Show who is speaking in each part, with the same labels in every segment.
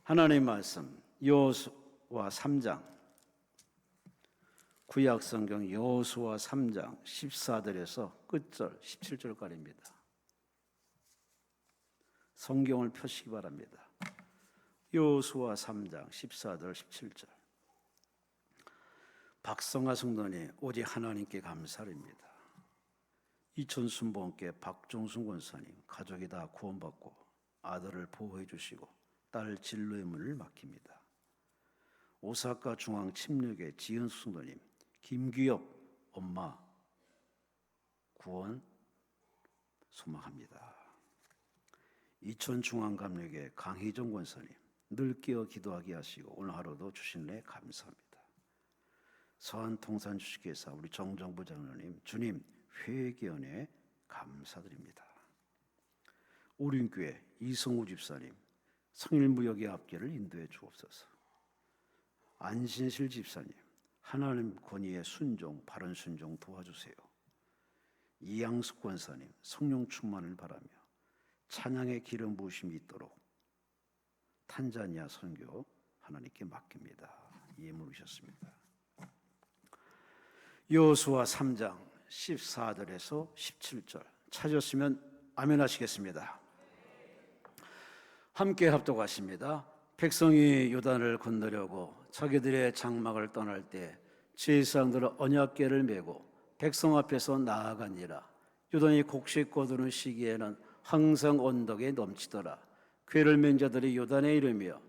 Speaker 1: 하나님 말씀 여호수아 3장, 구약 성경 여호수아 3장 14절에서 끝절 17절까지입니다. 성경을 펴시기 바랍니다. 여호수아 3장 14절 17절. 박성하 성도님, 오직 하나님께 감사드립니다. 이천순복음교회 박종순 권사님 가족이 다 구원받고 아들을 보호해 주시고 딸 진로의 문을 막힙니다. 오사카 중앙 침략의 지은수 성도님, 김규엽 엄마 구원 소망합니다. 이천 중앙감력의 강희정 권사님 늘 깨어 기도하게 하시고 오늘 하루도 주신 내 감사합니다. 서한 통산 주식회사 우리 정정부 장로님, 주님 회개 은혜 감사드립니다. 오륜교회 이성우 집사님, 성일무역의 앞길을 인도해 주옵소서. 안신실 집사님, 하나님 권위에 순종, 바른 순종 도와주세요. 이양숙 권사님, 성령 충만을 바라며 찬양의 기름 부으심이 있도록 탄자니아 선교 하나님께 맡깁니다. 예물 주셨습니다. 여호수아 3장 14절에서 17절 찾으셨으면 아멘 하시겠습니다. 함께 합독하십니다. 백성이 요단을 건너려고 자기들의 장막을 떠날 때 제사장들은 언약궤를 메고 백성 앞에서 나아가니라. 요단이 곡식 거두는 시기에는 항상 언덕에 넘치더라. 궤를 맨 자들이 요단에 이르며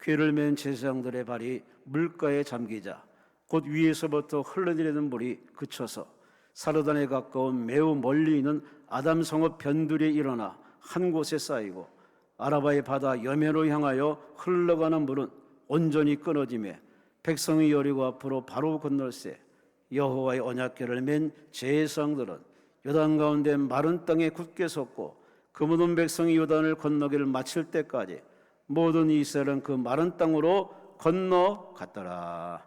Speaker 1: 궤를 맨 제사장들의 발이 물가에 잠기자 곧 위에서부터 흘러내리는 물이 그쳐서 사르단에 가까운 매우 멀리 있는 아담성읍 변두리에 일어나 한 곳에 쌓이고 아라바의 바다 여면으로 향하여 흘러가는 물은 온전히 끊어지매 백성이 여리고 앞으로 바로 건널세. 여호와의 언약궤를 맨 제사장들은 요단 가운데 마른 땅에 굳게 섰고 그 모든 백성이 요단을 건너기를 마칠 때까지 모든 이스라엘은 그 마른 땅으로 건너갔더라.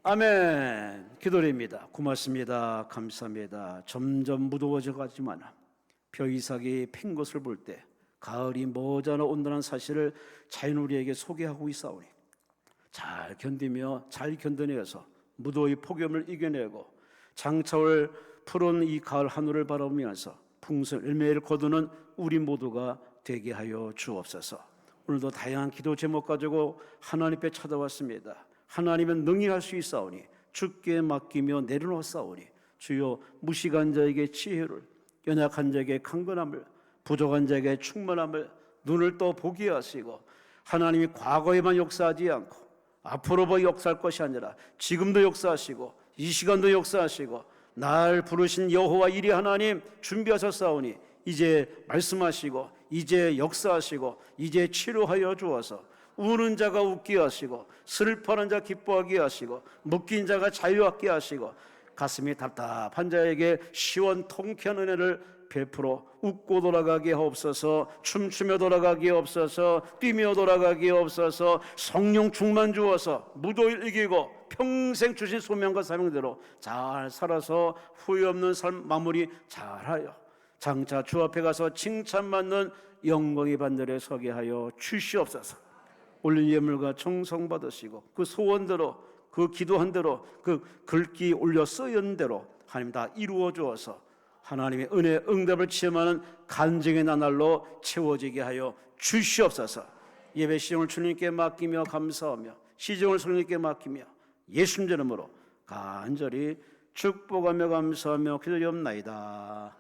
Speaker 1: 아멘. 기도드립니다. 고맙습니다. 감사합니다. 점점 무더워져 가지만 벼이삭이 핀 것을 볼 때 가을이 머지않아 온다는 사실을 자연 우리에게 소개하고 있사오니 잘 견디며 잘 견뎌내어서 무더위 폭염을 이겨내고 장차올 푸른 이 가을 하늘을 바라보면서 풍성 열매를 거두는 우리 모두가 되게 하여 주옵소서. 오늘도 다양한 기도 제목 가지고 하나님 앞에 찾아왔습니다. 하나님은 능히 할 수 있사오니 주께 맡기며 내려놓았사오니 주여 무식한 자에게 지혜를, 연약한 자에게 강건함을, 부족한 자에게 충만함을 눈을 떠 보게 하시고 하나님이 과거에만 역사하지 않고 앞으로 역사할 것이 아니라 지금도 역사하시고 이 시간도 역사하시고 날 부르신 여호와 이리 하나님 준비하셨사오니 이제 말씀하시고 이제 역사하시고 이제 치료하여 주어서 우는 자가 웃게 하시고 슬퍼하는 자 기뻐하게 하시고 묶인 자가 자유하게 하시고 가슴이 답답한 자에게 시원 통쾌한 은혜를 베풀어 웃고 돌아가게 하옵소서. 춤추며 돌아가게 하옵소서. 뛰며 돌아가게 하옵소서. 성령 충만 주어서 무더위를 이기고 평생 주신 소명과 사명대로 잘 살아서 후회 없는 삶 마무리 잘하여 장차 주 앞에 가서 칭찬받는 영광의 반열에 서게 하여 주시옵소서. 올린 예물과 정성 받으시고 그 소원대로 그 기도한 대로 그 글귀 올려 쓰인 대로 하나님 다 이루어 주어서 하나님의 은혜 응답을 체험하는 간증의 나날로 채워지게 하여 주시옵소서. 예배 시정을 주님께 맡기며 감사하며 시정을 성령님께 맡기며 예수님 이름으로 간절히 축복하며 감사하며 기도하옵나이다.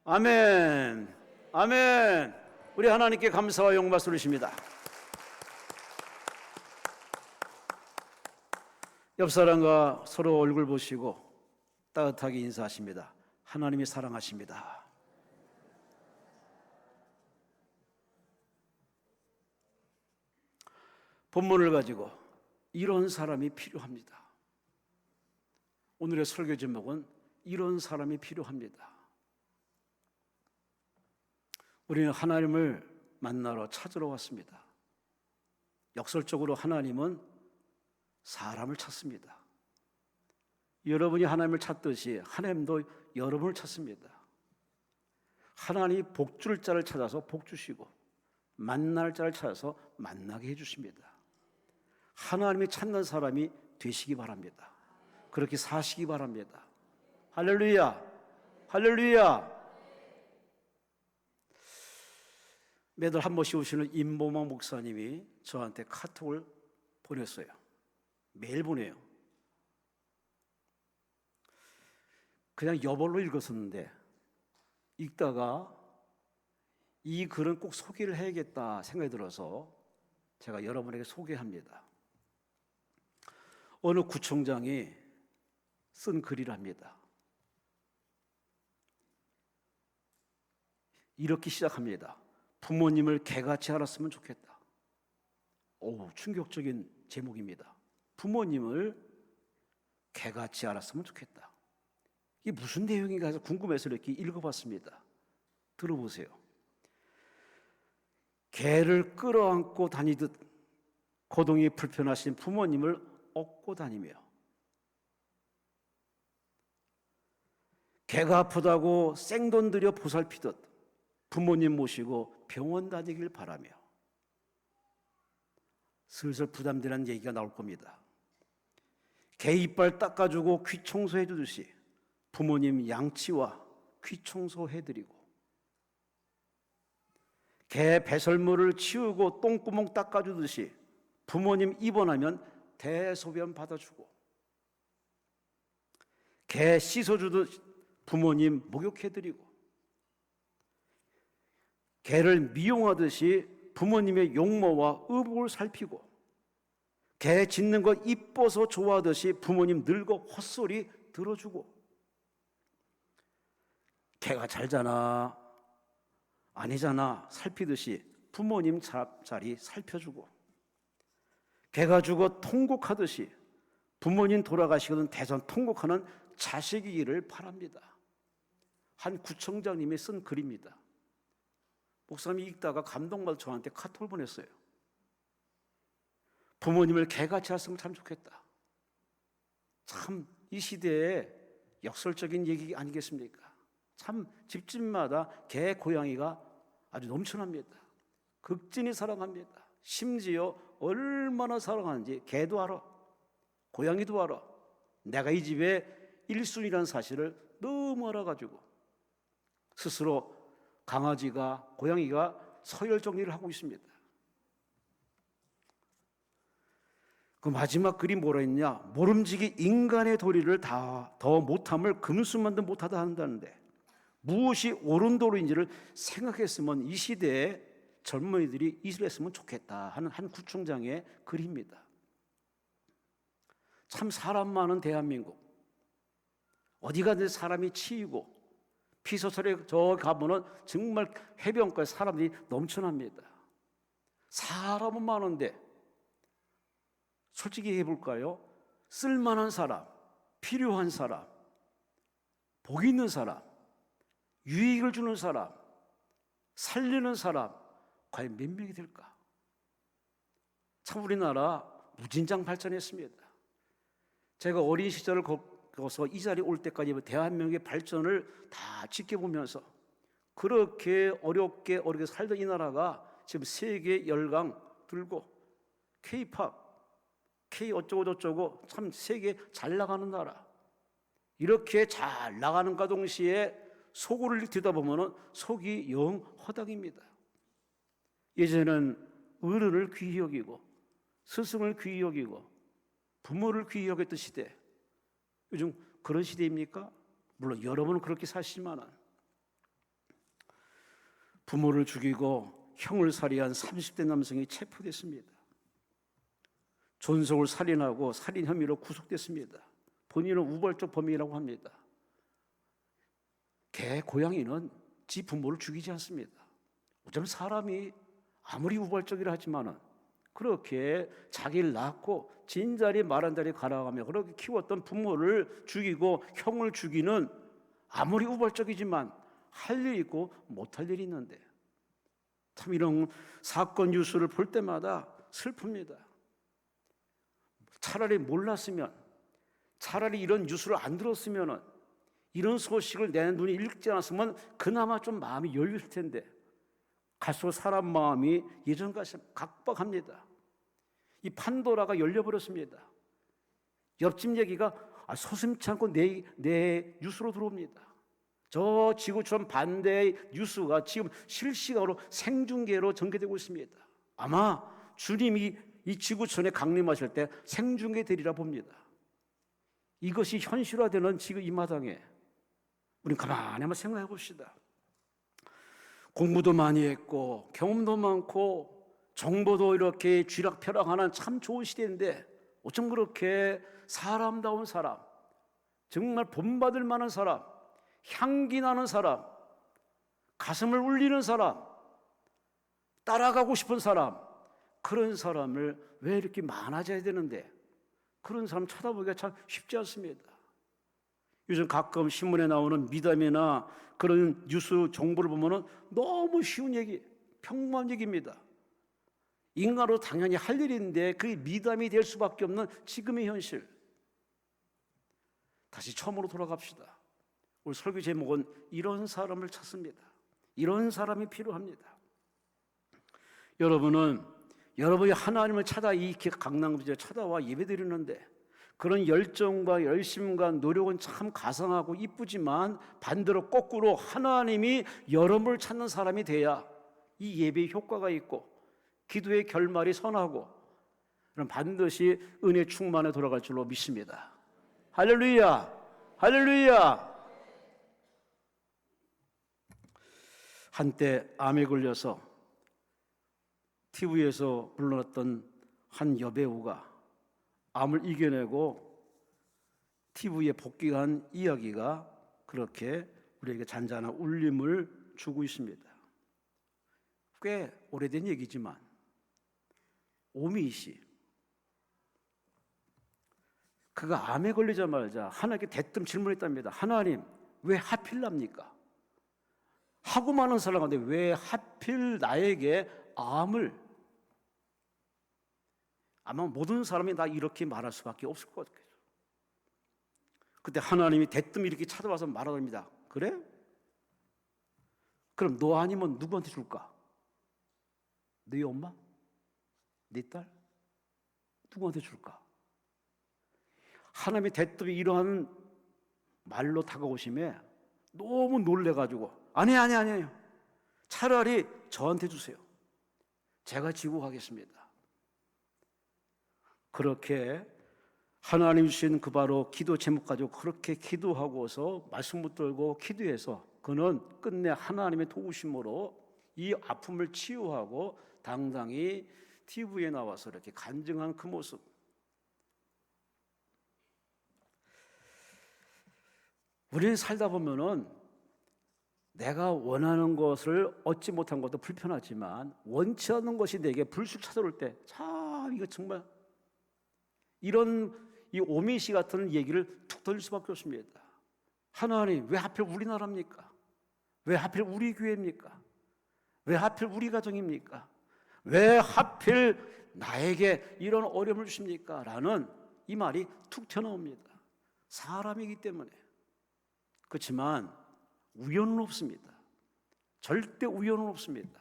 Speaker 1: 아멘. 아멘. 우리 하나님께 감사와 영광 돌리십니다. 옆 사람과 서로 얼굴 보시고 따뜻하게 인사하십니다. 하나님이 사랑하십니다. 본문을 가지고 이런 사람이 필요합니다. 오늘의 설교 제목은 이런 사람이 필요합니다. 우리는 하나님을 만나러 찾으러 왔습니다. 역설적으로 하나님은 사람을 찾습니다. 여러분이 하나님을 찾듯이 하나님도 여러분을 찾습니다. 하나님이 복 줄 자를 찾아서 복 주시고 만날 자를 찾아서 만나게 해주십니다. 하나님이 찾는 사람이 되시기 바랍니다. 그렇게 사시기 바랍니다. 할렐루야! 할렐루야! 매달 한 번씩 오시는 임보망 목사님이 저한테 카톡을 보냈어요. 매일 보내요. 그냥 여벌로 읽었었는데 읽다가 이 글은 꼭 소개를 해야겠다 생각이 들어서 제가 여러분에게 소개합니다. 어느 구청장이 쓴 글이랍니다. 이렇게 시작합니다. 부모님을 개같이 알았으면 좋겠다. 오, 충격적인 제목입니다. 부모님을 개같이 알았으면 좋겠다. 이게 무슨 내용인가 해서 궁금해서 이렇게 읽어봤습니다. 들어보세요. 개를 끌어안고 다니듯 거동이 불편하신 부모님을 업고 다니며 개가 아프다고 생돈 들여 보살피듯 부모님 모시고 병원 다니길 바라며 슬슬 부담되는 얘기가 나올 겁니다. 개 이빨 닦아주고 귀 청소해 주듯이 부모님 양치와 귀 청소해드리고 개 배설물을 치우고 똥구멍 닦아주듯이 부모님 입원하면 대소변 받아주고 개 씻어주듯 부모님 목욕해드리고 개를 미용하듯이 부모님의 용모와 의복을 살피고 개 짖는 거 이뻐서 좋아하듯이 부모님 늙어 헛소리 들어주고 개가 잘 자나 아니잖아 살피듯이 부모님 자리 살펴주고 개가 죽어 통곡하듯이 부모님 돌아가시거든 대전 통곡하는 자식이기를 바랍니다. 한 구청장님이 쓴 글입니다. 목사님이 읽다가 감동받아 저한테 카톡을 보냈어요. 부모님을 개같이 했으면 참 좋겠다. 참 이 시대에 역설적인 얘기 아니겠습니까? 참 집집마다 개, 고양이가 아주 넘쳐납니다. 극진히 사랑합니다. 심지어 얼마나 사랑하는지 개도 알아. 고양이도 알아. 내가 이 집의 1순위라는 사실을 너무 알아가지고 스스로 강아지가, 고양이가 서열 정리를 하고 있습니다. 그 마지막 글이 뭐라 했냐? 모름지기 인간의 도리를 다 더 못함을 금수만도 못하다 한다는데 무엇이 옳은 도리인지를 생각했으면 이 시대에 젊은이들이 이랬으면 좋겠다 하는 한 구청장의 글입니다. 참 사람 많은 대한민국 어디 가든 사람이 치이고 피서철에 저 가보면 정말 해변가에 사람들이 넘쳐납니다. 사람은 많은데 솔직히 해볼까요? 쓸만한 사람, 필요한 사람, 복 있는 사람, 유익을 주는 사람, 살리는 사람 과연 몇 명이 될까? 참 우리나라 무진장 발전했습니다. 제가 어린 시절을 거쳐서 이 자리에 올 때까지 대한민국의 발전을 다 지켜보면서 그렇게 어렵게 살던 이 나라가 지금 세계 열강 들고 K-팝, K 어쩌고 저쩌고 참 세계 잘 나가는 나라 이렇게 잘 나가는가 동시에 속을 들여다보면 속이 영 허당입니다. 예전에는 어른을 귀히 여기고 스승을 귀히 여기고 부모를 귀히 여겼던 시대 요즘 그런 시대입니까? 물론 여러분은 그렇게 사시지만 부모를 죽이고 형을 살해한 30대 남성이 체포됐습니다. 존속을 살인하고 살인 혐의로 구속됐습니다. 본인은 우발적 범행이라고 합니다. 개, 고양이는 지 부모를 죽이지 않습니다. 어쩌면 사람이 아무리 우발적이라 하지만은 그렇게 자기를 낳고 진자리 말한자리 가라가며 그렇게 키웠던 부모를 죽이고 형을 죽이는 아무리 우발적이지만 할 일이 있고 못할 일이 있는데 참 이런 사건 뉴스를 볼 때마다 슬픕니다. 차라리 몰랐으면 차라리 이런 뉴스를 안 들었으면 이런 소식을 내 눈이 읽지 않았으면 그나마 좀 마음이 열릴 텐데 갈수록 사람 마음이 예전같이 각박합니다. 이 판도라가 열려버렸습니다. 옆집 얘기가 서슴지 않고 내 뉴스로 들어옵니다. 저 지구촌 반대의 뉴스가 지금 실시간으로 생중계로 전개되고 있습니다. 아마 주님이 이 지구촌에 강림하실 때 생중계 되리라 봅니다. 이것이 현실화되는 지금 이 마당에 우리 가만히 한번 생각해 봅시다. 공부도 많이 했고 경험도 많고 정보도 이렇게 쥐락펴락하는 참 좋은 시대인데 어쩜 그렇게 사람다운 사람, 정말 본받을 만한 사람, 향기 나는 사람, 가슴을 울리는 사람, 따라가고 싶은 사람, 그런 사람을 왜 이렇게 많아져야 되는데 그런 사람 찾아보기가 참 쉽지 않습니다. 요즘 가끔 신문에 나오는 미담이나 그런 뉴스 정보를 보면 너무 쉬운 얘기, 평범한 얘기입니다. 인간으로 당연히 할 일인데 그게 미담이 될 수밖에 없는 지금의 현실. 다시 처음으로 돌아갑시다. 오늘 설교 제목은 이런 사람을 찾습니다. 이런 사람이 필요합니다. 여러분은 여러분이 하나님을 찾아 이 강남구에 찾아와 예배드리는데 그런 열정과 열심과 노력은 참 가상하고 이쁘지만 반대로 거꾸로 하나님이 여러분을 찾는 사람이 돼야 이 예배의 효과가 있고 기도의 결말이 선하고 그럼 반드시 은혜 충만에 돌아갈 줄로 믿습니다. 할렐루야! 할렐루야! 한때 암에 걸려서 TV에서 불러놨던 한 여배우가 암을 이겨내고 TV에 복귀한 이야기가 그렇게 우리에게 잔잔한 울림을 주고 있습니다. 꽤 오래된 얘기지만 오미희 씨, 그가 암에 걸리자마자 하나님께 대뜸 질문했답니다. 하나님, 왜 하필 납니까? 하고 많은 사람 가운데 왜 하필 나에게 암을? 아마 모든 사람이 다 이렇게 말할 수밖에 없을 것 같아요. 그때 하나님이 대뜸 이렇게 찾아와서 말합니다. 그래? 그럼 너 아니면 누구한테 줄까? 네 엄마? 네 딸? 누구한테 줄까? 하나님이 대뜸 이러한 말로 다가오심에 너무 놀래가지고 아니에요. 차라리 저한테 주세요. 제가 지고 가겠습니다. 그렇게 하나님 주신 그 바로 기도 제목 가지고 그렇게 기도하고서 말씀 붙들고 기도해서 그는 끝내 하나님의 도우심으로 이 아픔을 치유하고 당당히 TV에 나와서 이렇게 간증한 그 모습. 우리는 살다 보면은 내가 원하는 것을 얻지 못한 것도 불편하지만 원치 않는 것이 내게 불쑥 찾아올 때 참 이거 정말 이런 이 오미 씨 같은 얘기를 툭 던질 수밖에 없습니다. 하나님, 왜 하필 우리나라입니까? 왜 하필 우리 교회입니까? 왜 하필 우리 가정입니까? 왜 하필 나에게 이런 어려움을 주십니까? 라는 이 말이 툭 튀어나옵니다. 사람이기 때문에. 그렇지만 우연은 없습니다. 절대 우연은 없습니다.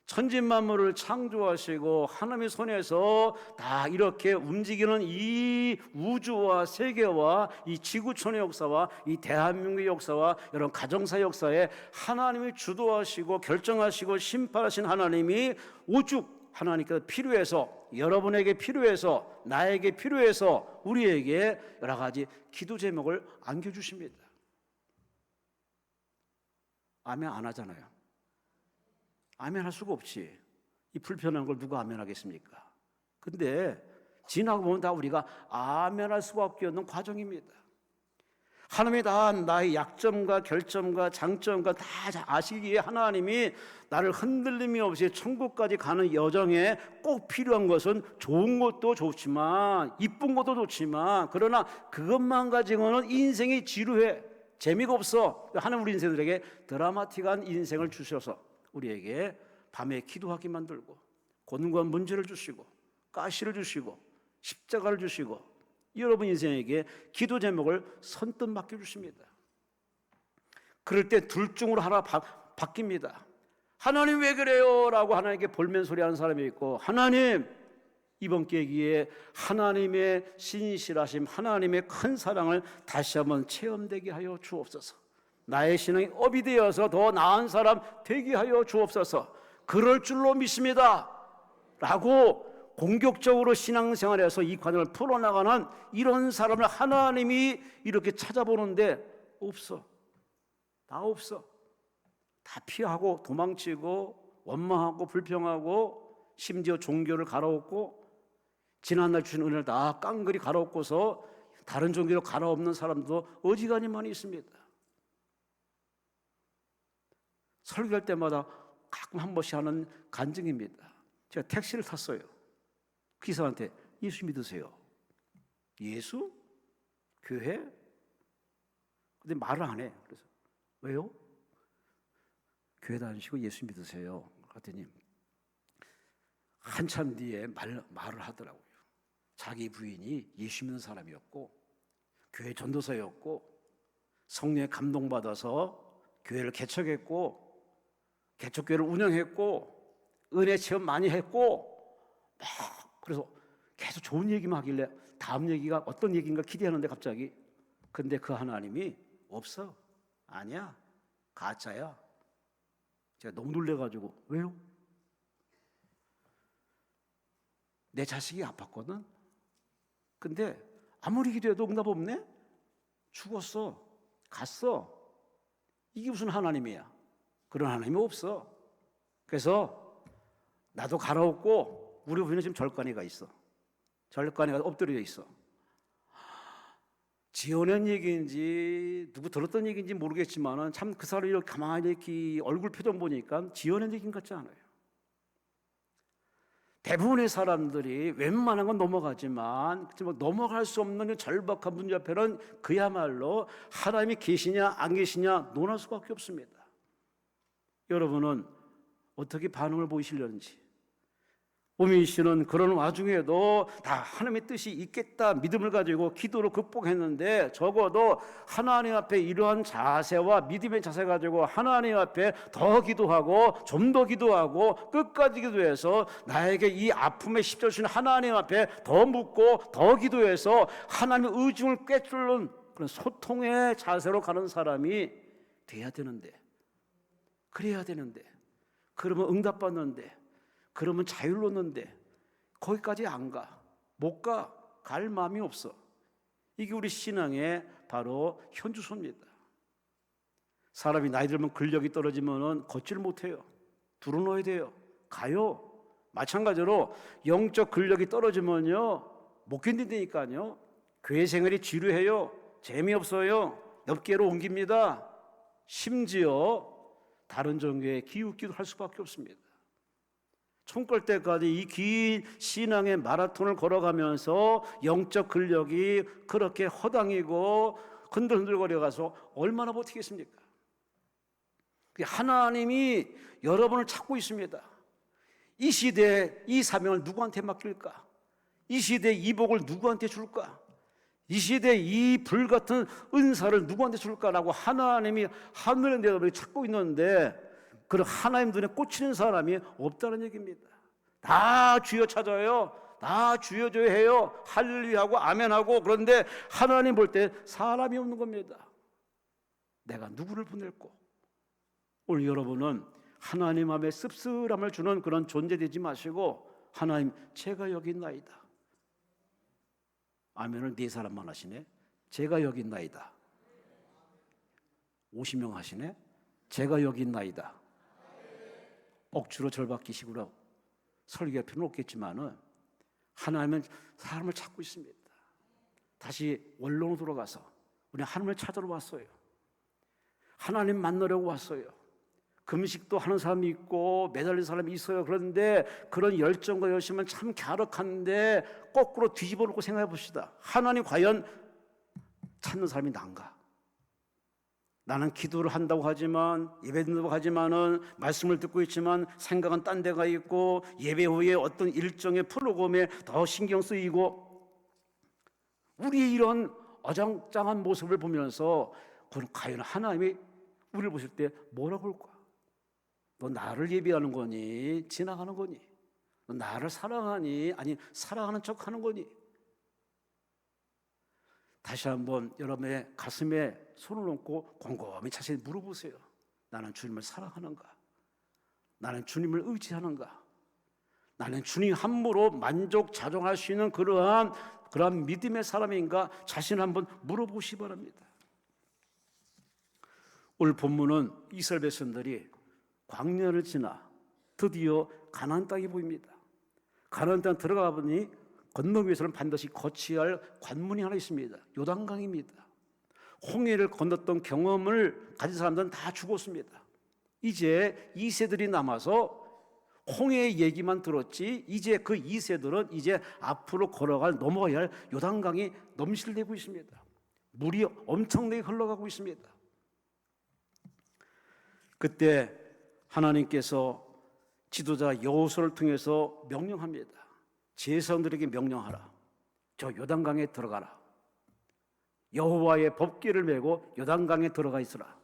Speaker 1: 천지만물을 창조하시고 하나님의 손에서 다 이렇게 움직이는 이 우주와 세계와 이 지구촌의 역사와 이 대한민국의 역사와 이런 가정사 역사에 하나님이 주도하시고 결정하시고 심판하신 하나님이 오죽 하나님께서 필요해서 여러분에게 필요해서 나에게 필요해서 우리에게 여러 가지 기도 제목을 안겨주십니다. 아멘 안 하잖아요. 아멘 할 수가 없지. 이 불편한 걸 누가 아멘 하겠습니까? 근데 지나고 보면 다 우리가 아멘 할 수밖에 없는 과정입니다. 하나님이 다 나의 약점과 결점과 장점과 다 아시기에 하나님이 나를 흔들림이 없이 천국까지 가는 여정에 꼭 필요한 것은 좋은 것도 좋지만 이쁜 것도 좋지만 그러나 그것만 가지고는 인생이 지루해. 재미가 없어. 하나님 우리 인생들에게 드라마틱한 인생을 주셔서 우리에게 밤에 기도하게 만들고 곤고한 문제를 주시고 가시를 주시고 십자가를 주시고 여러분 인생에게 기도 제목을 선뜻 맡겨주십니다. 그럴 때 둘 중으로 하나 바뀝니다. 하나님 왜 그래요? 라고 하나님께 볼멘소리 하는 사람이 있고, 하나님, 이번 계기에 하나님의 신실하심, 하나님의 큰 사랑을 다시 한번 체험되게 하여 주옵소서. 나의 신앙이 업이 되어서 더 나은 사람 되게 하여 주옵소서. 그럴 줄로 믿습니다 라고 공격적으로 신앙생활에서 이 과정을 풀어나가는 이런 사람을 하나님이 이렇게 찾아보는데 없어. 다 없어. 다 피하고 도망치고 원망하고 불평하고 심지어 종교를 갈아엎고 지난날 주신 은혜를 다 깡그리 갈아엎고서 다른 종교로 갈아엎는 사람도 어지간히 많이 있습니다. 설교할 때마다 가끔 한 번씩 하는 간증입니다. 제가 택시를 탔어요. 기사한테 예수 믿으세요. 예수? 교회? 근데 말을 안 해. 그래서 왜요? 교회 다니시고 예수 믿으세요. 그랬더니 한참 뒤에 말을 하더라고요. 자기 부인이 예수 믿는 사람이었고 교회 전도사였고 성령에 감동받아서 교회를 개척했고 개척교회를 운영했고 은혜 체험 많이 했고 막 그래서 계속 좋은 얘기만 하길래 다음 얘기가 어떤 얘기인가 기대하는데 갑자기 근데 그 하나님이 없어. 아니야. 가짜야. 제가 너무 놀래가지고 왜요? 내 자식이 아팠거든. 근데 아무리 기도해도 응답 없네. 죽었어. 갔어. 이게 무슨 하나님이야? 그런 하나님이 없어. 그래서 나도 갈아엎고 우리 부인은 지금 절간에 있어. 절간에 엎드려 있어. 지어낸 얘기인지 누구 들었던 얘기인지 모르겠지만 참 그 사람이 이렇게 가만히 이렇게 얼굴 표정 보니까 지어낸 얘기인 것 같지 않아요. 대부분의 사람들이 웬만한 건 넘어가지만 넘어갈 수 없는 절박한 문제 앞에는 그야말로 하나님이 계시냐 안 계시냐 논할 수밖에 없습니다. 여러분은 어떻게 반응을 보이시려는지. 오민 씨는 그런 와중에도 다 하나님의 뜻이 있겠다 믿음을 가지고 기도로 극복했는데 적어도 하나님 앞에 이러한 자세와 믿음의 자세 가지고 하나님 앞에 더 기도하고 좀 더 기도하고 끝까지 기도해서 나에게 이 아픔의 십자가 주신 하나님 앞에 더 묻고 더 기도해서 하나님의 의중을 꿰뚫는 그런 소통의 자세로 가는 사람이 돼야 되는데 그래야 되는데 그러면 응답받는데 그러면 자유로운데 거기까지 안 가. 못 가. 갈 마음이 없어. 이게 우리 신앙의 바로 현주소입니다. 사람이 나이 들면 근력이 떨어지면 걷지를 못해요. 두루놓아야 돼요. 가요. 마찬가지로 영적 근력이 떨어지면요 못 견딘다니까요. 교회 생활이 지루해요. 재미없어요. 옆계로 옮깁니다. 심지어 다른 종교에 기웃기도 할 수밖에 없습니다. 총걸 때까지 이 긴 신앙의 마라톤을 걸어가면서 영적 근력이 그렇게 허당이고 흔들흔들거려가서 얼마나 버티겠습니까? 하나님이 여러분을 찾고 있습니다. 이 시대에 이 사명을 누구한테 맡길까? 이 시대에 이 복을 누구한테 줄까? 이 시대에 이 불같은 은사를 누구한테 줄까라고 하나님이 하늘에 내다보고 찾고 있는데 그런 하나님 눈에 꽂히는 사람이 없다는 얘기입니다. 다 주여 찾아요. 다 주여 주여 해요. 할렐루야하고 아멘하고 그런데 하나님 볼 때 사람이 없는 겁니다. 내가 누구를 보낼꼬? 오늘 여러분은 하나님 앞에 씁쓸함을 주는 그런 존재 되지 마시고 하나님 제가 여기 있나이다. 아멘을 4사람만 하시네. 제가 여기 있나이다. 50명 하시네. 제가 여기 있나이다. 억지로 절박기식으로 설교할 필요는 없겠지만은 하나님은 사람을 찾고 있습니다. 다시 원론으로 돌아가서 우리 하나님을 찾으러 왔어요. 하나님 만나려고 왔어요. 금식도 하는 사람이 있고 매달린 사람이 있어요. 그런데 그런 열정과 열심은 참 갸륵한데 거꾸로 뒤집어 놓고 생각해 봅시다. 하나님 과연 찾는 사람이 난가? 나는 기도를 한다고 하지만 예배 드린다고 하지만은 말씀을 듣고 있지만 생각은 딴 데가 있고 예배 후에 어떤 일정의 프로그램에 더 신경 쓰이고 우리의 이런 어정쩡한 모습을 보면서 그럼 과연 하나님이 우리를 보실 때 뭐라고 할까? 너 나를 예비하는 거니? 지나가는 거니? 너 나를 사랑하니? 아니 사랑하는 척 하는 거니? 다시 한번 여러분의 가슴에 손을 얹고 곰곰이 자신이 물어보세요. 나는 주님을 사랑하는가? 나는 주님을 의지하는가? 나는 주님 함부로 만족 자정할 수 있는 그러한 믿음의 사람인가? 자신 한번 물어보시기 바랍니다. 오늘 본문은 이스라엘 백성들이 광야를 지나 드디어 가나안 땅이 보입니다. 가나안 땅 들어가 보니 건너기 위해서는 반드시 거쳐야 할 관문이 하나 있습니다. 요단강입니다. 홍해를 건넜던 경험을 가진 사람들은 다 죽었습니다. 이제 2세들이 남아서 홍해의 얘기만 들었지, 이제 그 2세들은 이제 앞으로 넘어가야 할 요단강이 넘실대고 있습니다. 물이 엄청나게 흘러가고 있습니다. 그때 하나님께서 지도자 여호수아를 통해서 명령합니다. 제사장들에게 명령하라. 저 요단강에 들어가라. 여호와의 법궤를 메고 요단강에 들어가 있으라.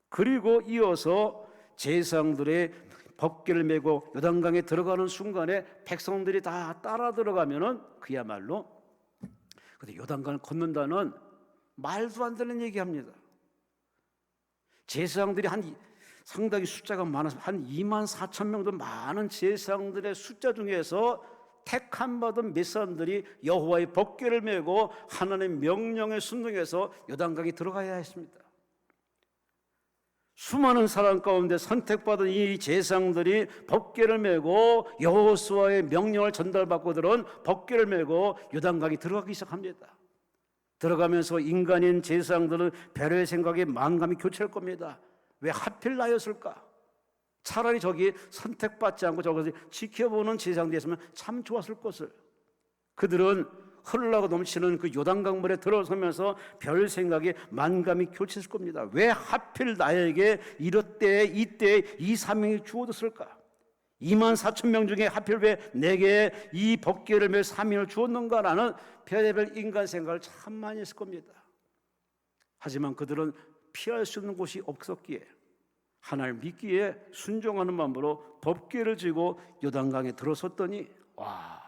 Speaker 1: 그리고 이어서 제사장들의 법궤를 메고 요단강에 들어가는 순간에 백성들이 다 따라 들어가면은 그야말로 근데 요단강을 걷는다는 말도 안 되는 얘기합니다. 제사장들이 상당히 숫자가 많아서 한 24,000명도 많은 제사장들의 숫자 중에서 택함 받은 몇 사람들이 여호와의 법궤를 메고 하나님의 명령에 순종해서 요단강에 들어가야 했습니다. 수많은 사람 가운데 선택받은 이 제사장들이 법궤를 메고 여호수아의 명령을 전달받고 들은 법궤를 메고 요단강에 들어가기 시작합니다. 들어가면서 인간인 제사장들은 별의 생각에 만감이 교체할 겁니다. 왜 하필 나였을까? 차라리 저기 선택받지 않고 저것을 지켜보는 제사장들이 있으면 참 좋았을 것을. 그들은 흘러가고 넘치는 그 요단강물에 들어서면서 별 생각에 만감이 교체했을 겁니다. 왜 하필 나에게 이때 이 사명이 주어졌을까? 24,000명 중에 하필 왜 내게 이 법궤를 메 사명을 주었는가라는 별의별 인간 생각을 참 많이 했을 겁니다. 하지만 그들은 피할 수 있는 곳이 없었기에 하나님을 믿기에 순종하는 마음으로 법궤를 쥐고 요단강에 들어섰더니 와,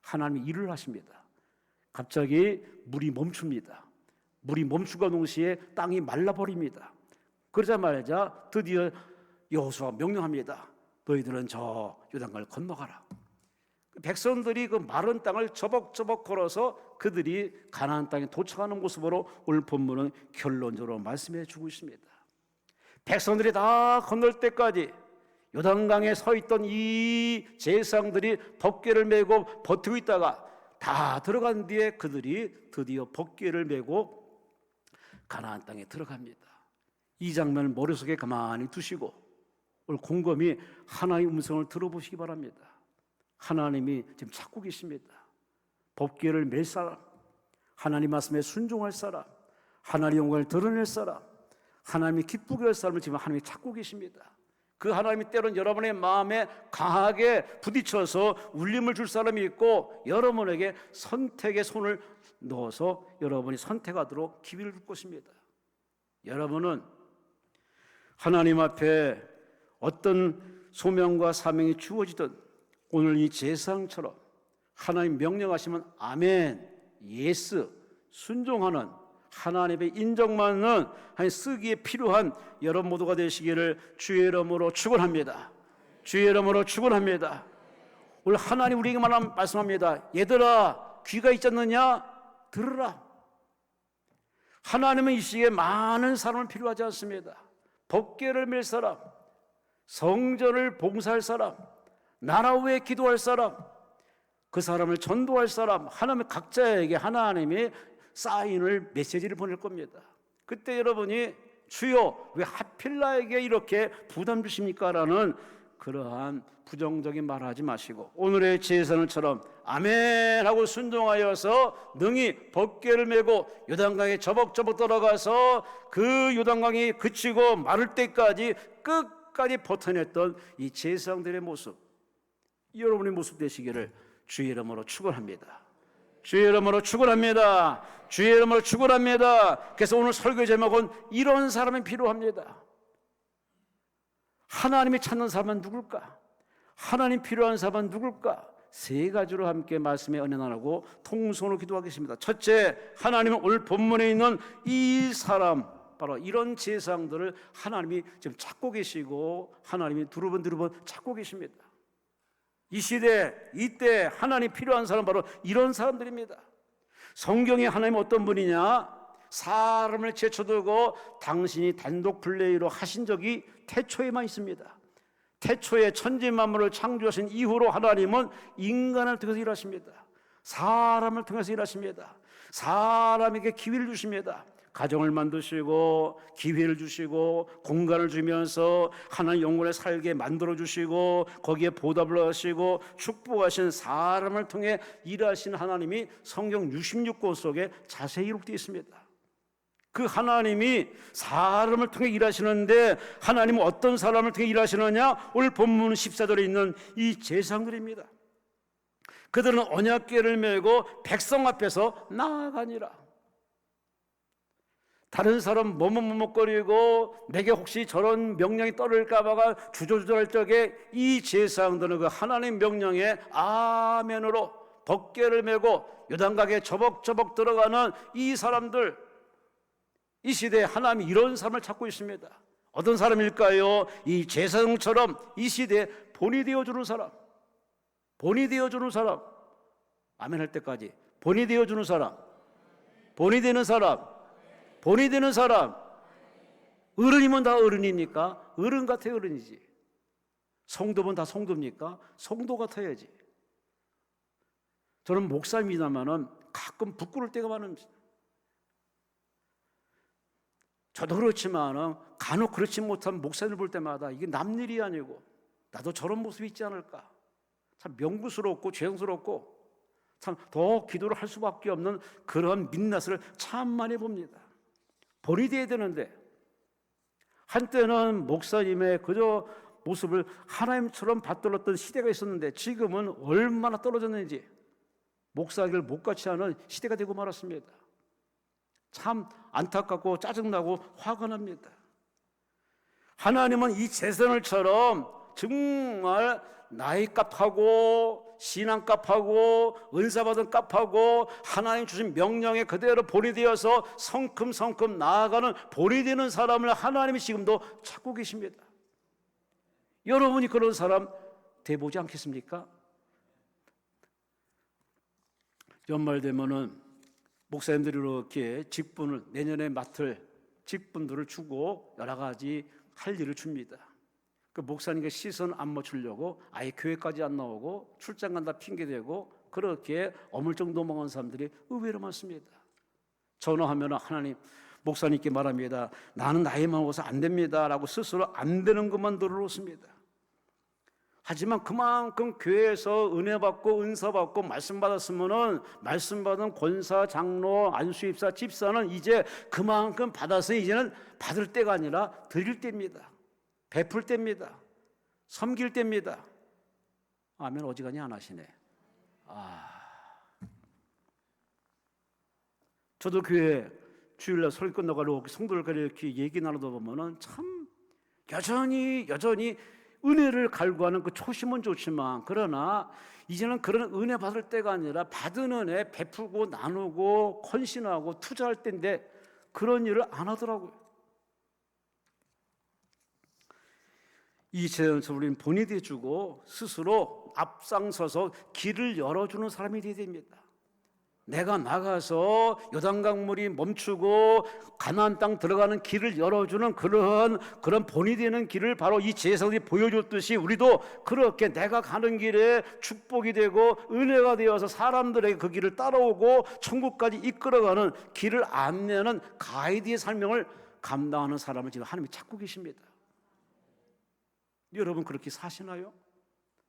Speaker 1: 하나님이 일을 하십니다. 갑자기 물이 멈춥니다. 물이 멈추고 동시에 땅이 말라버립니다. 그러자마자 드디어 여호수아가 명령합니다. 너희들은 저 요단강을 건너가라. 백성들이 그 마른 땅을 저벅저벅 걸어서 그들이 가나안 땅에 도착하는 모습으로 오늘 본문은 결론적으로 말씀해 주고 있습니다. 백성들이 다 건널 때까지 요단강에 서 있던 이 제사장들이 법궤를 메고 버티고 있다가 다 들어간 뒤에 그들이 드디어 법궤를 메고 가나안 땅에 들어갑니다. 이 장면을 머릿속에 가만히 두시고 오늘 곰곰이 하나님의 음성을 들어보시기 바랍니다. 하나님이 지금 찾고 계십니다. 법궤를 맬 사람, 하나님 말씀에 순종할 사람, 하나님의 영광을 드러낼 사람, 하나님이 기쁘게 할 사람을 지금 하나님이 찾고 계십니다. 그 하나님이 때로는 여러분의 마음에 강하게 부딪혀서 울림을 줄 사람이 있고 여러분에게 선택의 손을 넣어서 여러분이 선택하도록 기회를 줄 것입니다. 여러분은 하나님 앞에 어떤 소명과 사명이 주어지든 오늘 이 제사장처럼 하나님 명령하시면 아멘, 예스, 순종하는 하나님의 인정받는 쓰기에 필요한 여러분 모두가 되시기를 주의 이름으로 축원합니다. 주의 이름으로 축원합니다. 오늘 하나님 우리에게 말씀합니다. 얘들아 귀가 있지 않느냐? 들으라. 하나님은 이 시기에 많은 사람을 필요하지 않습니다. 법궤를 맬 사람, 성전을 봉사할 사람, 나라 위에 기도할 사람, 그 사람을 전도할 사람, 하나님 각자에게 하나님이 사인을 메시지를 보낼 겁니다. 그때 여러분이 주여 왜 하필 나에게 이렇게 부담 주십니까? 라는 그러한 부정적인 말을 하지 마시고 오늘의 제사장처럼 아멘 하고 순종하여서 능히 법궤를 메고 요단강에 저벅저벅 들어가서 그 요단강이 그치고 마를 때까지 끝까지 버텨냈던 이 제사장들의 모습, 여러분의 모습 되시기를 주의 이름으로 축원합니다. 주의 이름으로 축원합니다. 주의 이름으로 축원합니다. 그래서 오늘 설교 제목은 이런 사람이 필요합니다. 하나님이 찾는 사람은 누굴까? 하나님 필요한 사람은 누굴까? 세 가지로 함께 말씀의 은혜 나누고 통성으로 기도하겠습니다. 첫째, 하나님은 오늘 본문에 있는 이 사람, 바로 이런 제사장들을 하나님이 지금 찾고 계시고 하나님이 두루번 찾고 계십니다. 이 시대, 이때 하나님 필요한 사람 바로 이런 사람들입니다. 성경에 하나님은 어떤 분이냐? 사람을 제쳐두고 당신이 단독 플레이로 하신 적이 태초에만 있습니다. 태초에 천지 만물을 창조하신 이후로 하나님은 인간을 통해서 일하십니다. 사람을 통해서 일하십니다. 사람에게 기회를 주십니다. 가정을 만드시고 기회를 주시고 공간을 주면서 하나님 영혼을 살게 만들어 주시고 거기에 보답을 하시고 축복하신 사람을 통해 일하신 하나님이 성경 66권 속에 자세히 기록되어 있습니다. 그 하나님이 사람을 통해 일하시는데 하나님은 어떤 사람을 통해 일하시느냐? 오늘 본문 14절에 있는 이 제사장들입니다. 그들은 언약궤를 메고 백성 앞에서 나아가니라. 다른 사람 머뭇머뭇거리고 내게 혹시 저런 명령이 떨어질까 봐가 주저주저할 적에 이 제사장들은 그 하나님 명령에 아멘으로 덮개를 메고 요단강에 저벅저벅 들어가는 이 사람들, 이 시대에 하나님이 이런 사람을 찾고 있습니다. 어떤 사람일까요? 이 제사장처럼 이 시대에 본이 되어주는 사람, 본이 되어주는 사람, 아멘 할 때까지 본이 되어주는 사람, 본이 되는 사람, 본이 되는 사람. 어른이면 다 어른입니까? 어른 같아야 어른이지. 성도면 다 성도입니까? 성도 같아야지. 저는 목사입니다마는 가끔 부끄러울 때가 많습니다. 저도 그렇지만 간혹 그렇지 못한 목사님을 볼 때마다 이게 남 일이 아니고 나도 저런 모습이 있지 않을까, 참 명구스럽고 죄송스럽고 참 더 기도를 할 수밖에 없는 그런 민낯을 참 많이 봅니다. 본이 되어야 되는데 한때는 목사님의 그저 모습을 하나님처럼 받들었던 시대가 있었는데 지금은 얼마나 떨어졌는지 목사를 못같이 하는 시대가 되고 말았습니다. 참 안타깝고 짜증나고 화가 납니다. 하나님은 이 제사장처럼 정말 나이 값하고 신앙 값하고 은사 받은 값하고 하나님 주신 명령에 그대로 본이 되어서 성큼성큼 나아가는 본이 되는 사람을 하나님이 지금도 찾고 계십니다. 여러분이 그런 사람 돼보지 않겠습니까? 연말 되면은 목사님들이 이렇게 직분을 내년에 맡을 직분들을 주고 여러 가지 할 일을 줍니다. 그 목사님께 시선 안 맞추려고 아예 교회까지 안 나오고 출장 간다 핑계대고 그렇게 어물쩍 넘어간 사람들이 의외로 많습니다. 전화하면 하나님 목사님께 말합니다. 나는 나이만 먹어서 안 됩니다 라고 스스로 안 되는 것만 늘어놓습니다. 하지만 그만큼 교회에서 은혜 받고 은사 받고 말씀 받았으면은 말씀 받은 권사, 장로, 안수입사, 집사는 이제 그만큼 받아서 이제는 받을 때가 아니라 드릴 때입니다. 베풀 때입니다. 섬길 때입니다. 아멘. 어지간히 안 하시네. 저도 교회 주일날 설교 끝나가지고 성도들과 이렇게 얘기 나누다 보면은 참 여전히 은혜를 갈구하는 그 초심은 좋지만 그러나 이제는 그런 은혜 받을 때가 아니라 받은 은혜 베풀고 나누고 헌신하고 투자할 때인데 그런 일을 안 하더라고요. 이 제사장처럼 우리는 본이 돼주고 스스로 앞장서서 길을 열어주는 사람이 되어야 됩니다. 내가 나가서 요단강 물이 멈추고 가나안 땅 들어가는 길을 열어주는 그런 본이 되는 길을 바로 이 제사장이 보여줬듯이 우리도 그렇게 내가 가는 길에 축복이 되고 은혜가 되어서 사람들에게 그 길을 따라오고 천국까지 이끌어가는 길을 안내하는 가이드의 사명을 감당하는 사람을 지금 하나님이 찾고 계십니다. 여러분 그렇게 사시나요?